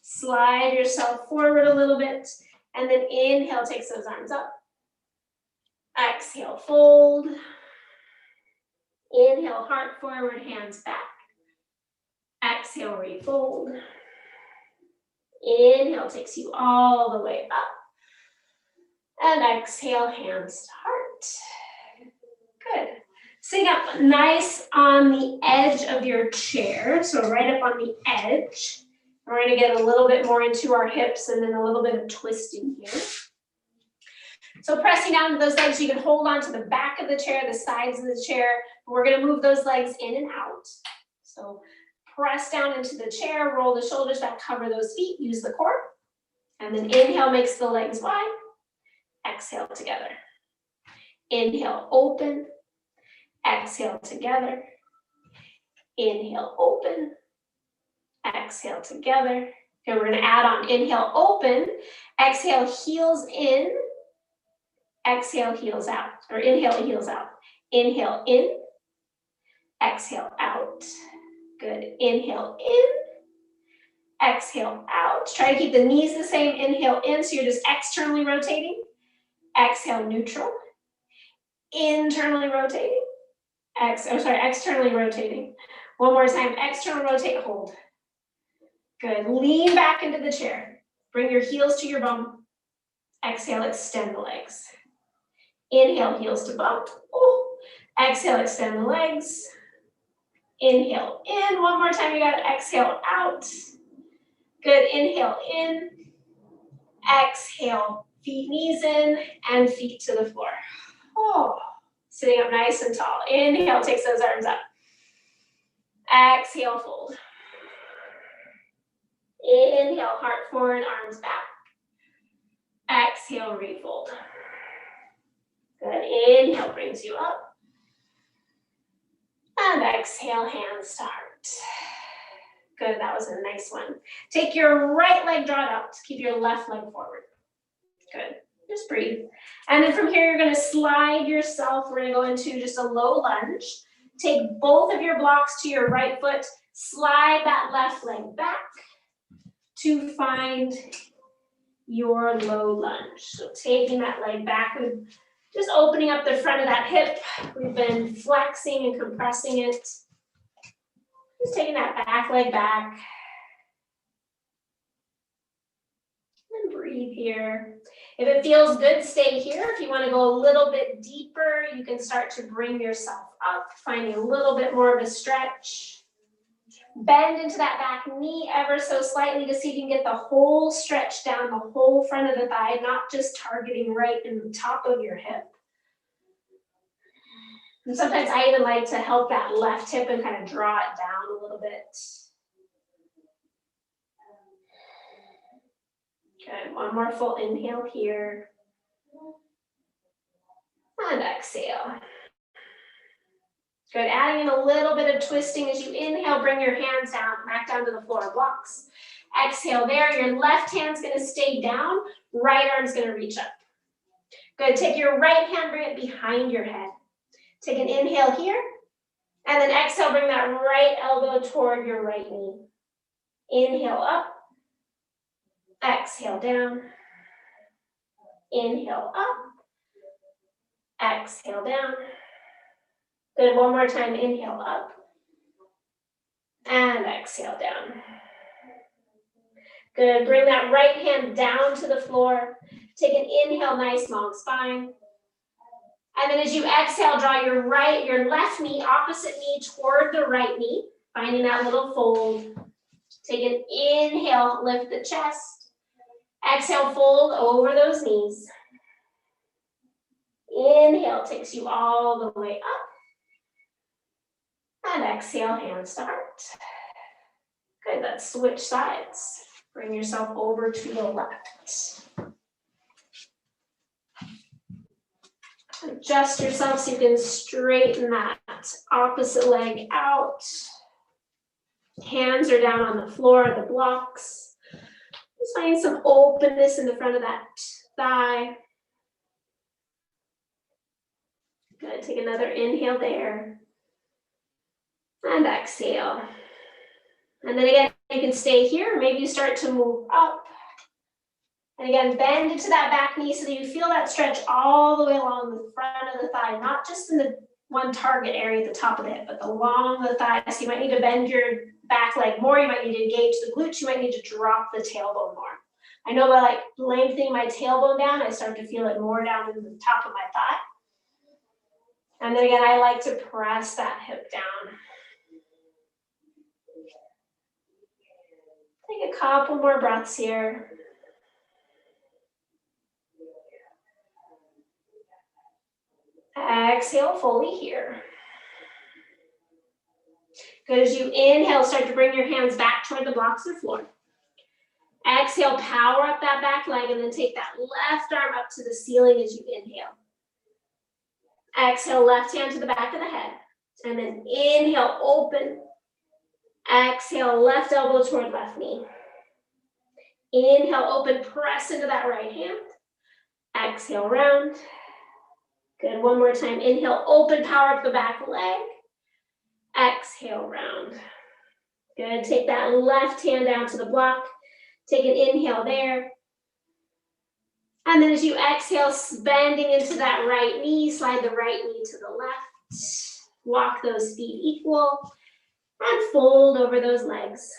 Slide yourself forward a little bit. And then inhale, takes those arms up. Exhale, fold. Inhale, heart forward, hands back. Exhale, refold. Inhale takes you all the way up. And exhale, hands to heart. Good. Sitting up nice on the edge of your chair. So right up on the edge. We're going to get a little bit more into our hips and then a little bit of twisting here. So pressing down to those legs, you can hold on to the back of the chair, the sides of the chair. We're going to move those legs in and out. So press down into the chair, roll the shoulders back, cover those feet, use the core. And then inhale makes the legs wide. Exhale together. Inhale, open. Exhale together. Inhale, open. Exhale together. Okay, we're going to add on inhale, open. Exhale, heels in. Exhale, heels out. Or inhale, heels out. Inhale, in. Exhale, out. Good. Inhale, in. Exhale, out. Try to keep the knees the same. Inhale, in. So you're just externally rotating. Exhale, neutral. Internally rotating. Externally rotating. One more time. External rotate, hold. Good. Lean back into the chair. Bring your heels to your bum. Exhale, extend the legs. Inhale, heels to bum. Ooh. Exhale, extend the legs. Inhale, in. One more time, you got it. Exhale, out. Good. Inhale, in. Exhale, feet, knees in, and feet to the floor. Oh. Sitting up nice and tall. Inhale, takes those arms up. Exhale, fold. Inhale, heart forward, arms back. Exhale, refold. Good. Inhale brings you up. And exhale, hands to heart. Good, that was a nice one. Take your right leg, draw it out. Keep your left leg forward. Good. Just breathe. And then from here, you're going to slide yourself. We're going to go into just a low lunge. Take both of your blocks to your right foot. Slide that left leg back to find your low lunge. So taking that leg back, just opening up the front of that hip. We've been flexing and compressing it. Just taking that back leg back. And breathe here. If it feels good, stay here. If you want to go a little bit deeper, you can start to bring yourself up, finding a little bit more of a stretch. Bend into that back knee ever so slightly to see if you can get the whole stretch down the whole front of the thigh, not just targeting right in the top of your hip. And sometimes I even like to help that left hip and kind of draw it down a little bit. Okay, one more full inhale here. And exhale. Good, adding in a little bit of twisting as you inhale, bring your hands down, back down to the floor, blocks. Exhale there, your left hand's gonna stay down, right arm's gonna reach up. Good, take your right hand, bring it behind your head. Take an inhale here, and then exhale, bring that right elbow toward your right knee. Inhale up, exhale down, inhale up, exhale down. Good, one more time, inhale up, and exhale down. Good, bring that right hand down to the floor. Take an inhale, nice long spine. And then as you exhale, draw your left knee, opposite knee toward the right knee, finding that little fold. Take an inhale, lift the chest. Exhale, fold over those knees. Inhale takes you all the way up. And exhale, hands to heart. Good, let's switch sides. Bring yourself over to the left. Adjust yourself so you can straighten that opposite leg out. Hands are down on the floor of the blocks. Just find some openness in the front of that thigh. Good, take another inhale there. And exhale. And then again, you can stay here. Maybe you start to move up. And again, bend into that back knee so that you feel that stretch all the way along the front of the thigh, not just in the one target area at the top of the hip, but along the thigh. So you might need to bend your back leg more. You might need to engage the glutes. You might need to drop the tailbone more. I know by like lengthening my tailbone down, I start to feel it more down in the top of my thigh. And then again, I like to press that hip down. Take a couple more breaths here. Exhale fully here. Good. As you inhale, start to bring your hands back toward the blocks or floor. Exhale, power up that back leg, and then take that left arm up to the ceiling as you inhale. Exhale, left hand to the back of the head. And then inhale, open. Exhale, left elbow toward left knee. Inhale, open, press into that right hand. Exhale, round. Good, one more time. Inhale, open, power up the back leg. Exhale, round. Good, take that left hand down to the block. Take an inhale there. And then as you exhale, bending into that right knee, slide the right knee to the left. Walk those feet equal and fold over those legs.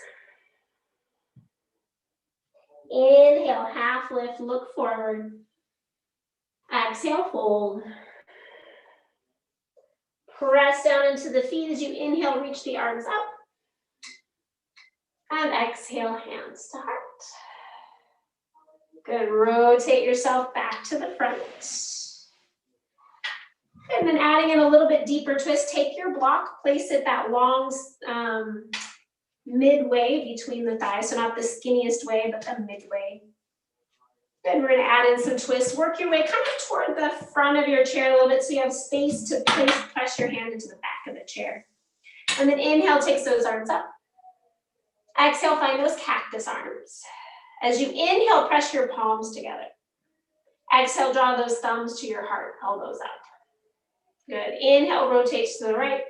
Inhale, half lift, look forward. Exhale, fold. Press down into the feet as you inhale, reach the arms up. And exhale, hands to heart. Good, rotate yourself back to the front. And then adding in a little bit deeper twist, take your block, place it that long midway between the thighs, so not the skinniest way, but the midway. Then we're gonna add in some twists. Work your way kind of toward the front of your chair a little bit so you have space to press your hand into the back of the chair. And then inhale, takes those arms up. Exhale, find those cactus arms. As you inhale, press your palms together. Exhale, draw those thumbs to your heart, elbows up. Good, inhale, rotate to the right.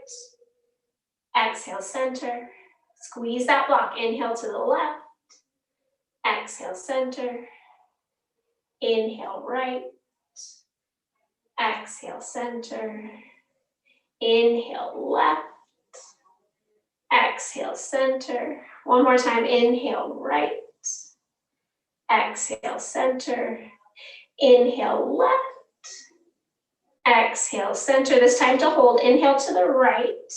Exhale, center. Squeeze that block, inhale to the left. Exhale, center. Inhale, right. Exhale, center. Inhale, left. Exhale, center. One more time, inhale, right. Exhale, center. Inhale, left. Exhale, center. This time to hold. Inhale to the right.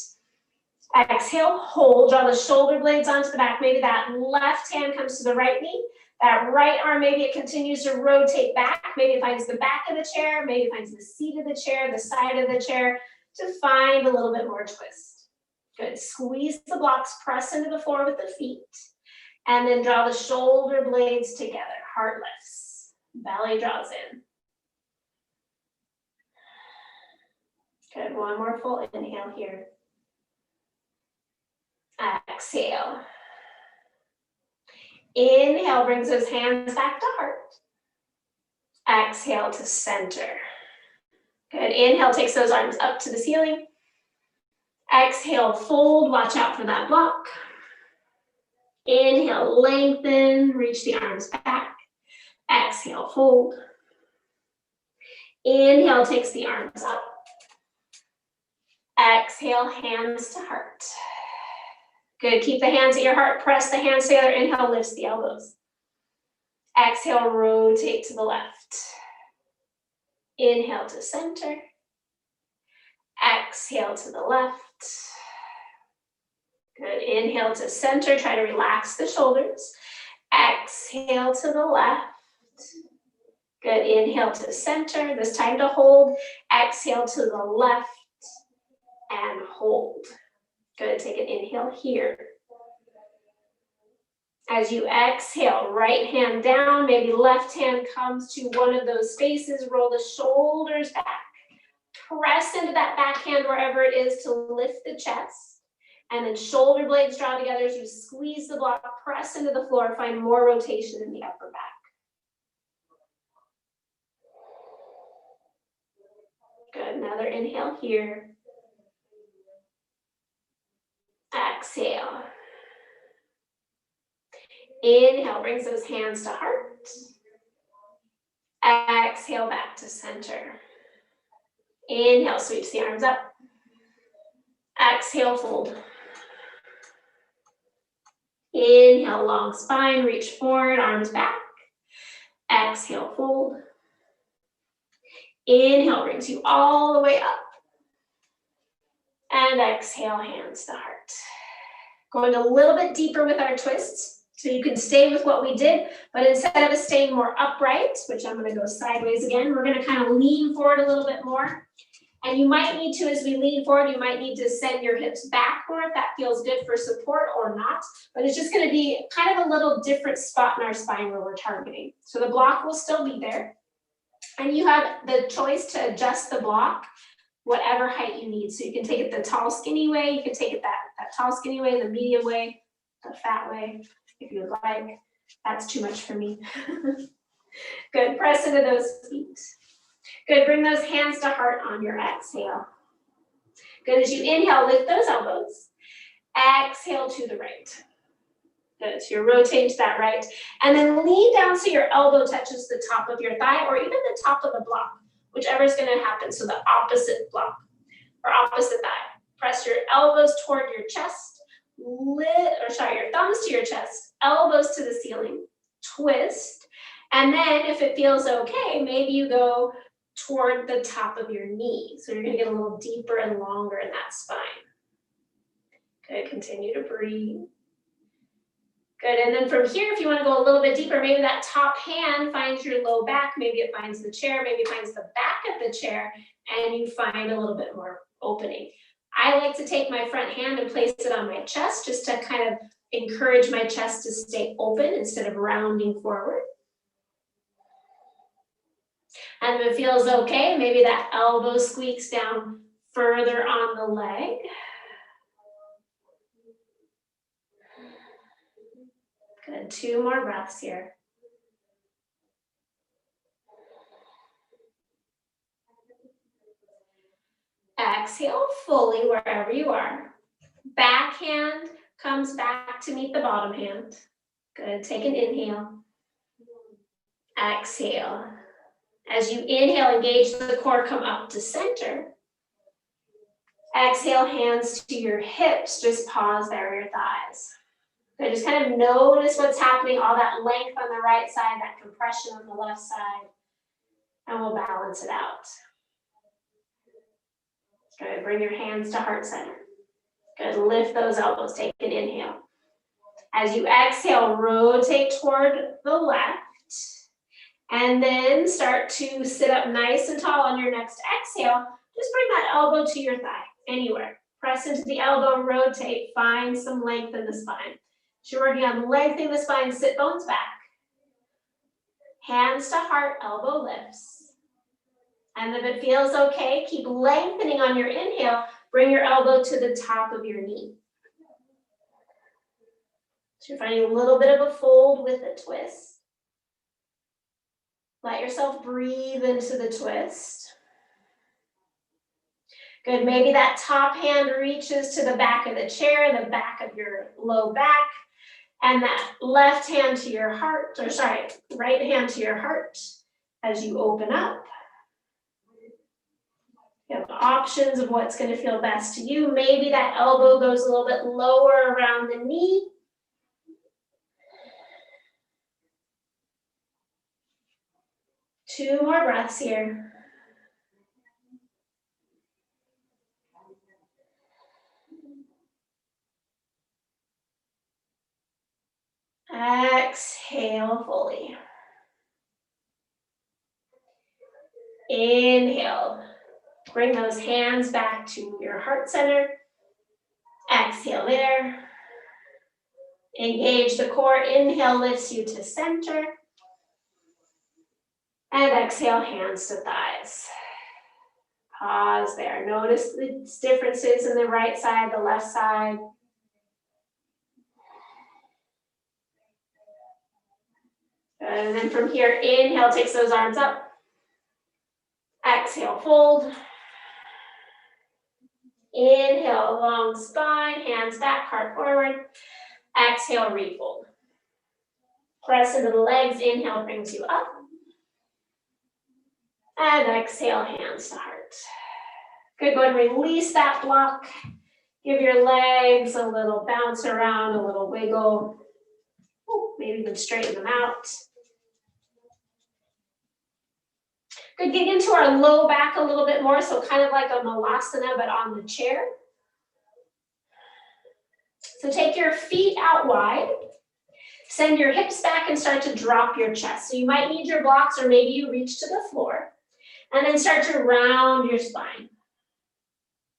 Exhale, hold. Draw the shoulder blades onto the back. Maybe that left hand comes to the right knee. That right arm, maybe it continues to rotate back. Maybe it finds the back of the chair. Maybe it finds the seat of the chair, the side of the chair, to find a little bit more twist. Good. Squeeze the blocks, press into the floor with the feet. And then draw the shoulder blades together. Heart lifts. Belly draws in. Good. One more full inhale here. Exhale. Inhale, brings those hands back to heart. Exhale to center. Good. Inhale, takes those arms up to the ceiling. Exhale, fold. Watch out for that block. Inhale, lengthen. Reach the arms back. Exhale, fold. Inhale, takes the arms up. Exhale, hands to heart. Good, keep the hands at your heart, press the hands together, inhale, lifts the elbows. Exhale, rotate to the left. Inhale to center. Exhale to the left. Good, inhale to center, try to relax the shoulders. Exhale to the left. Good, inhale to center, this time to hold. Exhale to the left and hold. Good, take an inhale here. As you exhale, right hand down, maybe left hand comes to one of those spaces, roll the shoulders back. Press into that back hand wherever it is to lift the chest. And then shoulder blades draw together as you squeeze the block, press into the floor, find more rotation in the upper back. Good, another inhale here. Exhale. Inhale, brings those hands to heart. Exhale, back to center. Inhale, sweeps the arms up. Exhale, fold. Inhale, long spine, reach forward, arms back. Exhale, fold. Inhale, brings you all the way up. And exhale, hands to heart. Going a little bit deeper with our twists. So you can stay with what we did, but instead of staying more upright, which I'm gonna go sideways again, we're gonna kind of lean forward a little bit more. And you might need to, as we lean forward, you might need to send your hips back more if that feels good for support or not. But it's just gonna be kind of a little different spot in our spine where we're targeting. So the block will still be there. And you have the choice to adjust the block whatever height you need. So you can take it the tall, skinny way, you can take it that tall, skinny way, the medium way, the fat way, if you would like. That's too much for me. Good, press into those feet. Good, bring those hands to heart on your exhale. Good, as you inhale, lift those elbows. Exhale to the right. Good, so you're rotating to that right. And then lean down so your elbow touches the top of your thigh or even the top of the block, whichever is gonna happen. So the opposite block or opposite thigh. Press your elbows toward your chest, your thumbs to your chest, elbows to the ceiling, twist. And then if it feels okay, maybe you go toward the top of your knee. So you're gonna get a little deeper and longer in that spine. Good, continue to breathe. Good, and then from here, if you wanna go a little bit deeper, maybe that top hand finds your low back, maybe it finds the chair, maybe it finds the back of the chair, and you find a little bit more opening. I like to take my front hand and place it on my chest, just to kind of encourage my chest to stay open instead of rounding forward. And if it feels okay, maybe that elbow squeaks down further on the leg. Good, 2 more breaths here. Exhale fully wherever you are. Back hand comes back to meet the bottom hand. Good, take an inhale. Exhale. As you inhale, engage the core, come up to center. Exhale, hands to your hips, just pause there, your thighs. So just kind of notice what's happening, all that length on the right side, that compression on the left side, and we'll balance it out. Good, bring your hands to heart center. Good, lift those elbows, take an inhale. As you exhale, rotate toward the left, and then start to sit up nice and tall on your next exhale. Just bring that elbow to your thigh, anywhere. Press into the elbow, rotate, find some length in the spine. So you're working on lengthening the spine, sit bones back. Hands to heart, elbow lifts. And if it feels okay, keep lengthening on your inhale. Bring your elbow to the top of your knee. So you're finding a little bit of a fold with a twist. Let yourself breathe into the twist. Good, maybe that top hand reaches to the back of the chair, the back of your low back, and that left hand to your heart, right hand to your heart as you open up. You have options of what's going to feel best to you. Maybe that elbow goes a little bit lower around the knee. Two more breaths here. Exhale fully. Inhale. Bring those hands back to your heart center. Exhale there. Engage the core. Inhale lifts you to center. And exhale, hands to thighs. Pause there. Notice the differences in the right side, the left side. And then from here, inhale, takes those arms up. Exhale, fold. Inhale, long spine, hands back, heart forward. Exhale, refold. Press into the legs. Inhale brings you up. And exhale, hands to heart. Good, go ahead and release that block. Give your legs a little bounce around, a little wiggle. Ooh, maybe even straighten them out. Good, get into our low back a little bit more, so kind of like a malasana, but on the chair. So take your feet out wide. Send your hips back and start to drop your chest. So you might need your blocks, or maybe you reach to the floor. And then start to round your spine.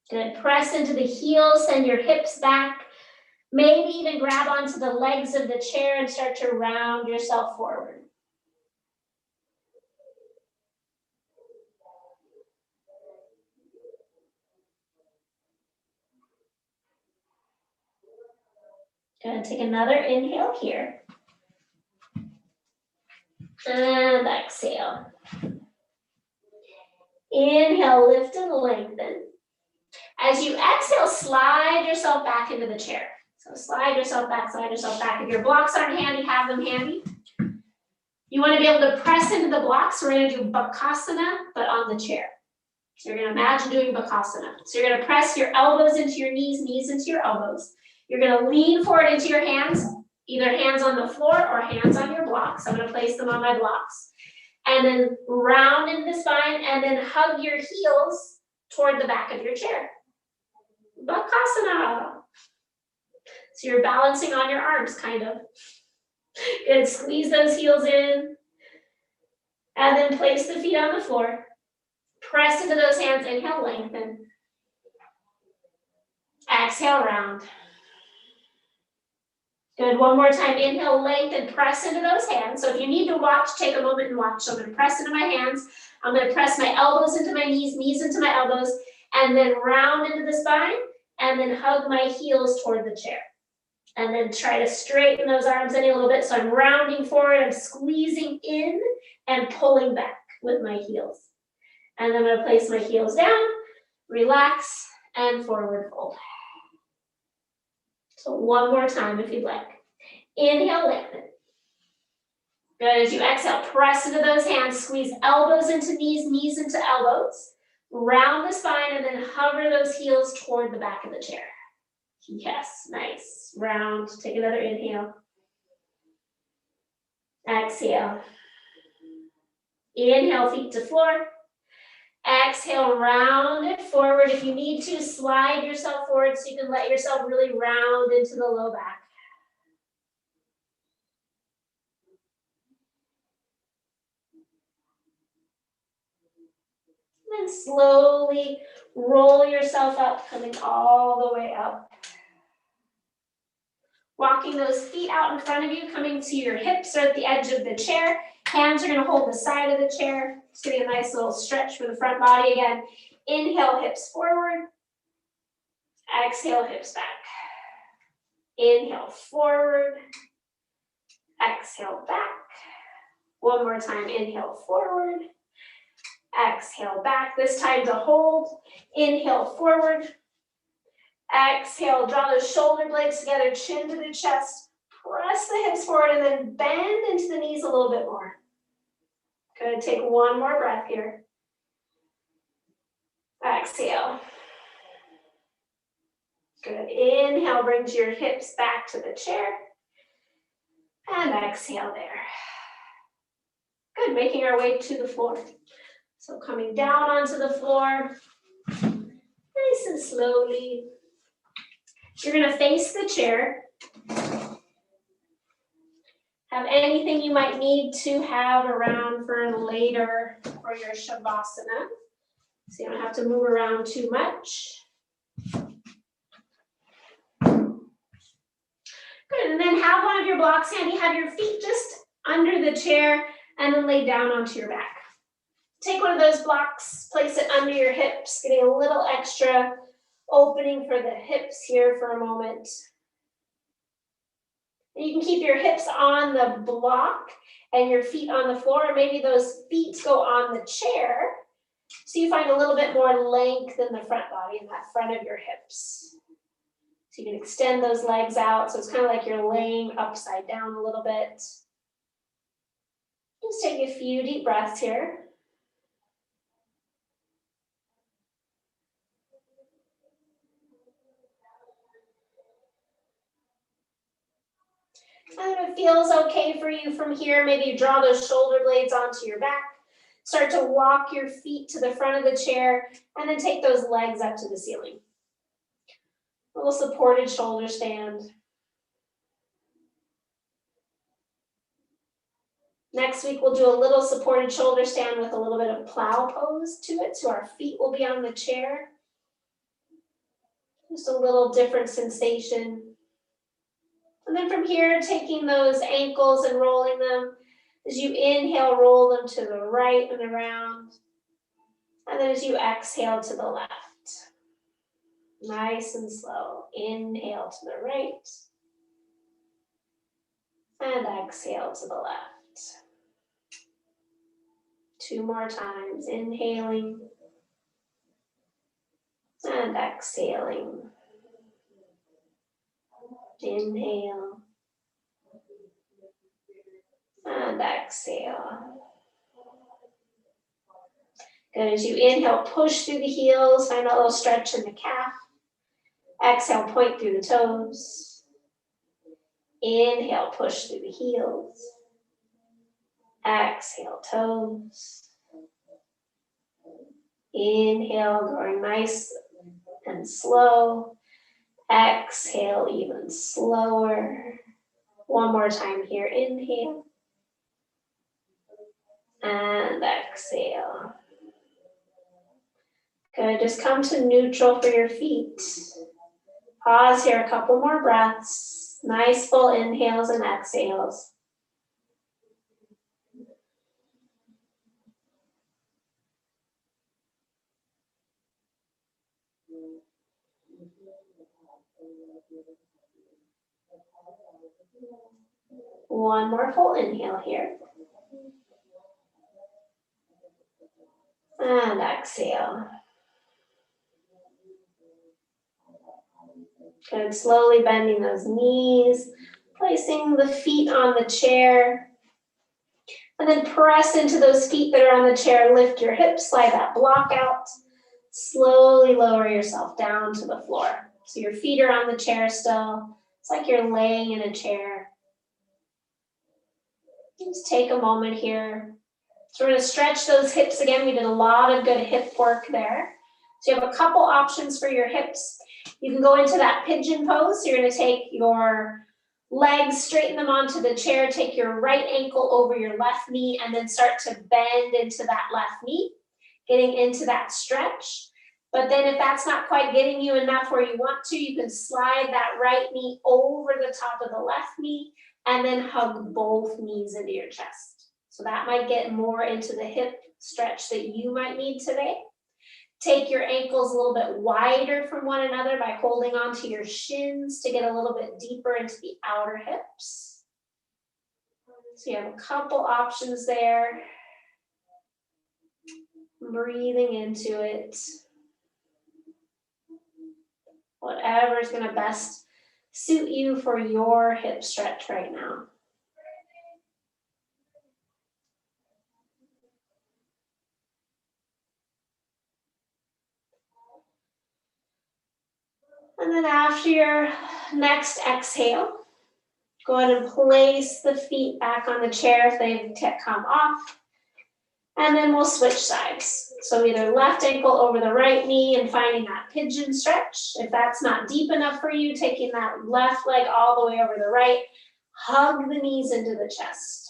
Good, press into the heels, send your hips back. Maybe even grab onto the legs of the chair and start to round yourself forward. Good, take another inhale here. And exhale. Inhale, lift and lengthen. As you exhale, slide yourself back into the chair. So slide yourself back, slide yourself back. If your blocks aren't handy, have them handy. You want to be able to press into the blocks. We're going to do Bakasana, but on the chair. So you're going to imagine doing Bakasana. So you're going to press your elbows into your knees, knees into your elbows. You're going to lean forward into your hands, either hands on the floor or hands on your blocks. I'm going to place them on my blocks. And then round into the spine, and then hug your heels toward the back of your chair. Bakasana. So you're balancing on your arms, kind of. Good, squeeze those heels in. And then place the feet on the floor. Press into those hands, inhale, lengthen. Exhale, round. Good, one more time, inhale, lengthen, press into those hands. So if you need to watch, take a moment and watch. So I'm gonna press into my hands. I'm gonna press my elbows into my knees, knees into my elbows, and then round into the spine, and then hug my heels toward the chair. And then try to straighten those arms in a little bit. So I'm rounding forward, I'm squeezing in and pulling back with my heels. And then I'm gonna place my heels down, relax, and forward fold. So one more time if you'd like. Inhale, lengthen. Good, as you exhale, press into those hands, squeeze elbows into knees, knees into elbows. Round the spine and then hover those heels toward the back of the chair. Yes, nice. Round, take another inhale. Exhale. Inhale, feet to floor. Exhale, round it forward. If you need to, slide yourself forward so you can let yourself really round into the low back. And then slowly roll yourself up, coming all the way up. Walking those feet out in front of you, coming to your hips or at the edge of the chair. Hands are going to hold the side of the chair. Just getting a nice little stretch for the front body again. Inhale, hips forward. Exhale, hips back. Inhale, forward. Exhale, back. One more time, inhale, forward. Exhale, back. This time to hold. Inhale, forward. Exhale, draw those shoulder blades together, chin to the chest. Press the hips forward and then bend into the knees a little bit more. Good, take one more breath here. Exhale. Good, inhale brings your hips back to the chair. And exhale there. Good, making our way to the floor. So coming down onto the floor, nice and slowly. You're gonna face the chair. Have anything you might need to have around for later for your Shavasana. So you don't have to move around too much. Good, and then have one of your blocks handy. Have your feet just under the chair and then lay down onto your back. Take one of those blocks, place it under your hips, getting a little extra opening for the hips here for a moment. And you can keep your hips on the block and your feet on the floor, or maybe those feet go on the chair. So you find a little bit more length in the front body, in that front of your hips. So you can extend those legs out. So it's kind of like you're laying upside down a little bit. Just take a few deep breaths here. And if it feels okay for you from here, maybe you draw those shoulder blades onto your back. Start to walk your feet to the front of the chair and then take those legs up to the ceiling. A little supported shoulder stand. Next week, we'll do a little supported shoulder stand with a little bit of plow pose to it. So our feet will be on the chair. Just a little different sensation. And then from here, taking those ankles and rolling them. As you inhale, roll them to the right and around. And then as you exhale to the left. Nice and slow. Inhale to the right. And exhale to the left. 2 more times. Inhaling. And exhaling. Inhale. And exhale. Good. As you inhale, push through the heels. Find a little stretch in the calf. Exhale, point through the toes. Inhale, push through the heels. Exhale, toes. Inhale, going nice and slow. Exhale, even slower. One more time here. Inhale. And exhale. Good. Just come to neutral for your feet. Pause here a couple more breaths. Nice full inhales and exhales. One more full inhale here. And exhale. Good. Slowly bending those knees, placing the feet on the chair. And then press into those feet that are on the chair. Lift your hips, slide that block out. Slowly lower yourself down to the floor. So your feet are on the chair still. It's like you're laying in a chair. Just take a moment here. So we're going to stretch those hips again. We did a lot of good hip work there. So you have a couple options for your hips. You can go into that pigeon pose. So you're going to take your legs, straighten them onto the chair, take your right ankle over your left knee, and then start to bend into that left knee, getting into that stretch. But then if that's not quite getting you enough where you want to, you can slide that right knee over the top of the left knee and then hug both knees into your chest. So that might get more into the hip stretch that you might need today. Take your ankles a little bit wider from one another by holding onto your shins to get a little bit deeper into the outer hips. So you have a couple options there. Breathing into it. Whatever is going to best suit you for your hip stretch right now. And then after your next exhale, go ahead and place the feet back on the chair if they've come off. And then we'll switch sides. So either left ankle over the right knee and finding that pigeon stretch. If that's not deep enough for you, taking that left leg all the way over the right, hug the knees into the chest.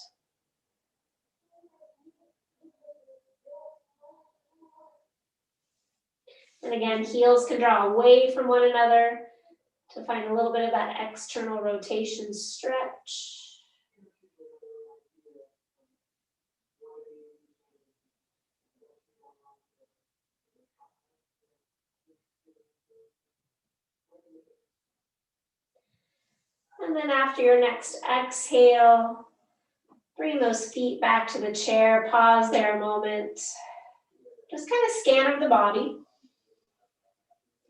And again, heels can draw away from one another to find a little bit of that external rotation stretch. And then after your next exhale, bring those feet back to the chair. Pause there a moment. Just kind of scan of the body.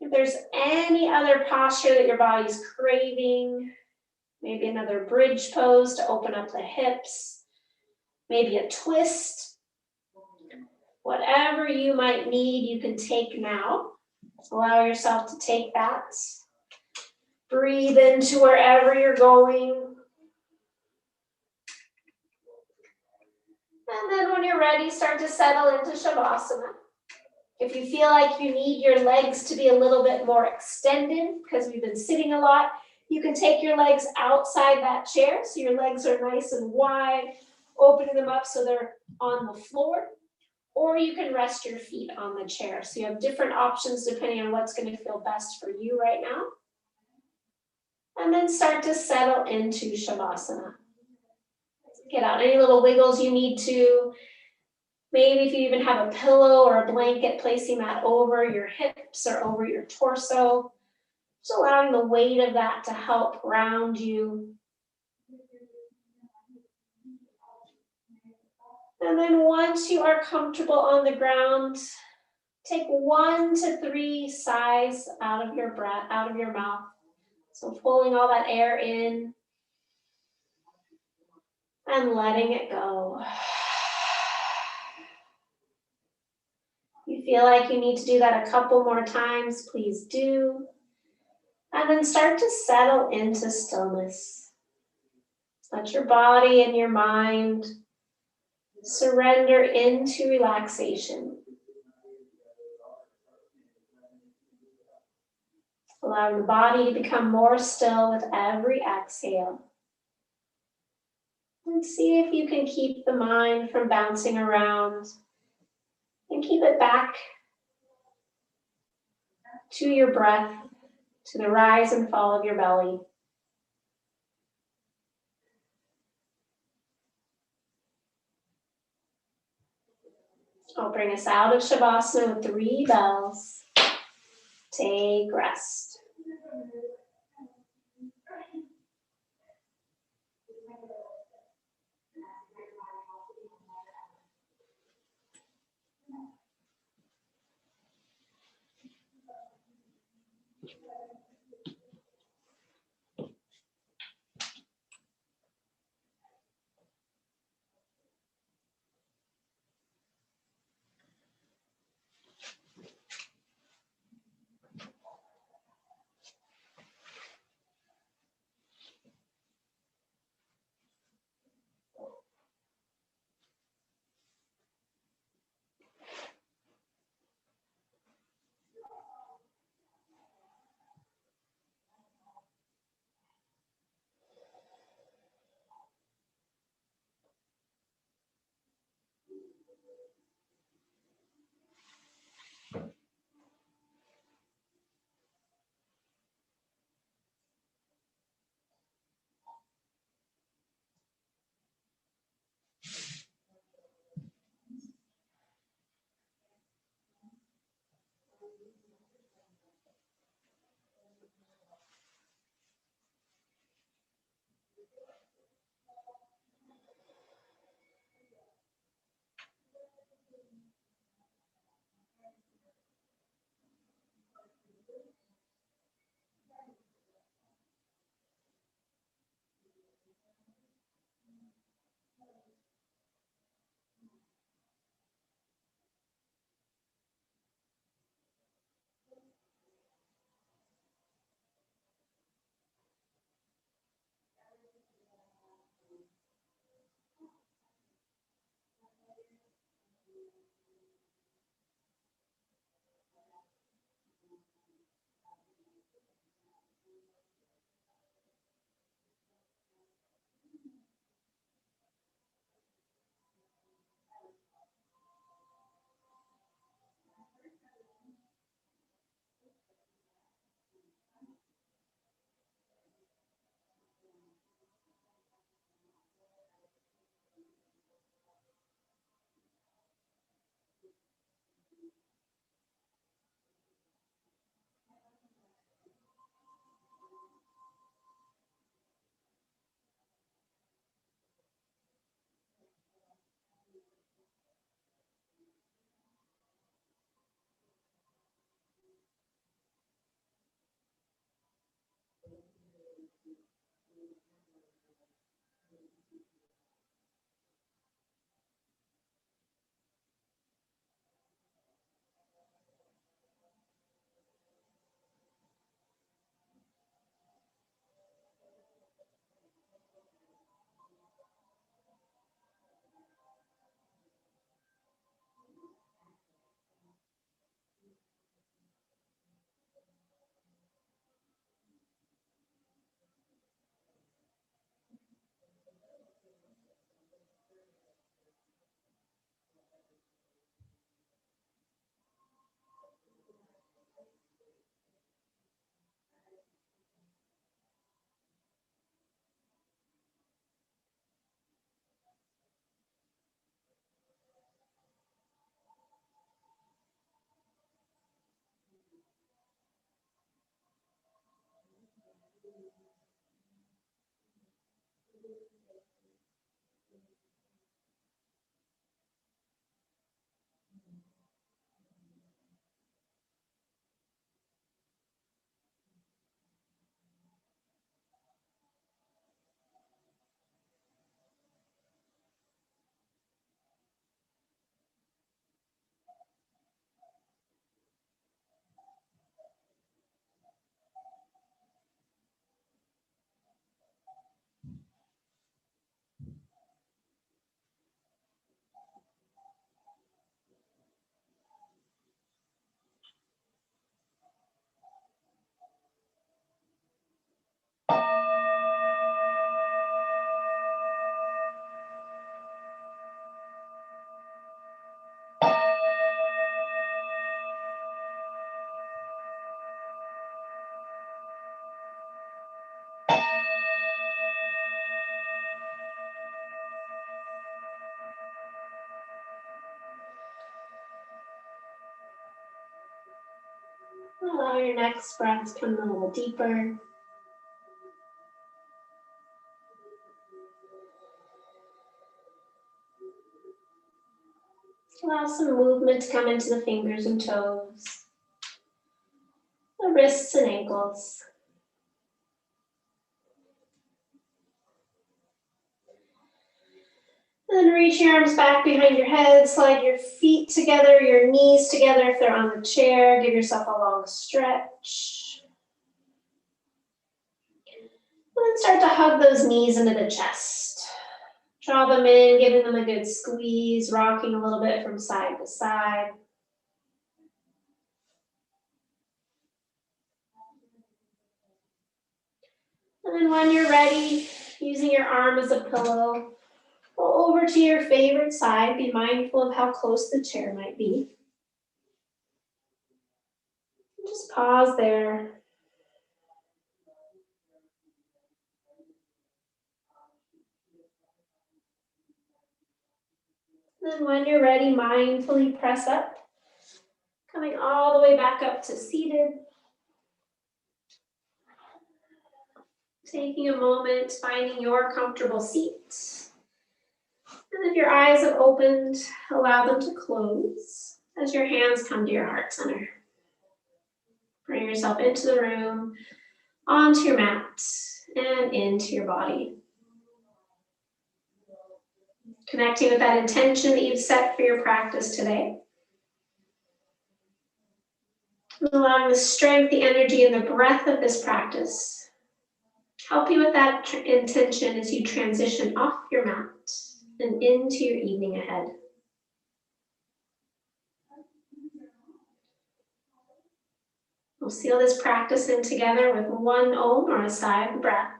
If there's any other posture that your body's craving, maybe another bridge pose to open up the hips, maybe a twist, whatever you might need, you can take now. Allow yourself to take that. Breathe into wherever you're going. And then when you're ready, start to settle into Shavasana. If you feel like you need your legs to be a little bit more extended because we've been sitting a lot, you can take your legs outside that chair so your legs are nice and wide. opening them up so they're on the floor, or you can rest your feet on the chair. So you have different options depending on what's going to feel best for you right now. And then start to settle into Shavasana. Get out any little wiggles you need to. Maybe if you even have a pillow or a blanket, placing that over your hips or over your torso. Just allowing the weight of that to help ground you. And then once you are comfortable on the ground, take 1 to 3 sighs out of your breath, out of your mouth. So pulling all that air in and letting it go. If you feel like you need to do that a couple more times, please do. And then start to settle into stillness. Let your body and your mind surrender into relaxation. Allowing the body to become more still with every exhale. And see if you can keep the mind from bouncing around and keep it back to your breath, to the rise and fall of your belly. I'll bring us out of Shavasana with 3 bells. Take rest. Allow your next breath to come a little deeper. Allow some movement to come into the fingers and toes, the wrists and ankles. And then reach your arms back behind your head, slide your feet together, your knees together if they're on the chair. Give yourself a long stretch. And then start to hug those knees into the chest. Draw them in, giving them a good squeeze, rocking a little bit from side to side. And then when you're ready, using your arm as a pillow, go over to your favorite side. Be mindful of how close the chair might be. Just pause there. Then when you're ready, mindfully press up, coming all the way back up to seated. Taking a moment, finding your comfortable seat. And if your eyes have opened, allow them to close as your hands come to your heart center. Bring yourself into the room, onto your mat, and into your body. Connecting with that intention that you've set for your practice today. Allowing the strength, the energy, and the breath of this practice help you with that intention as you transition off your mat and into your evening ahead. We'll seal this practice in together with one Om or a sigh of breath.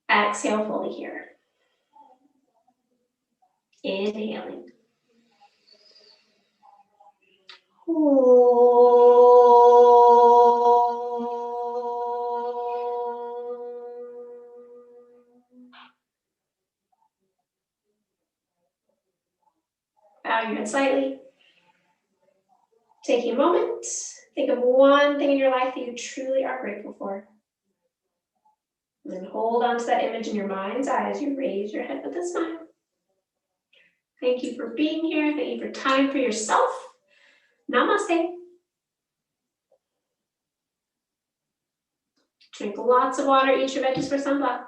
Exhale fully here. Inhaling. Bow your head slightly. Taking a moment, think of one thing in your life that you truly are grateful for. And then hold on to that image in your mind's eye as you raise your head with a smile. Thank you for being here. Thank you for time for yourself. Namaste. Drink lots of water, eat your veggies for sunblock.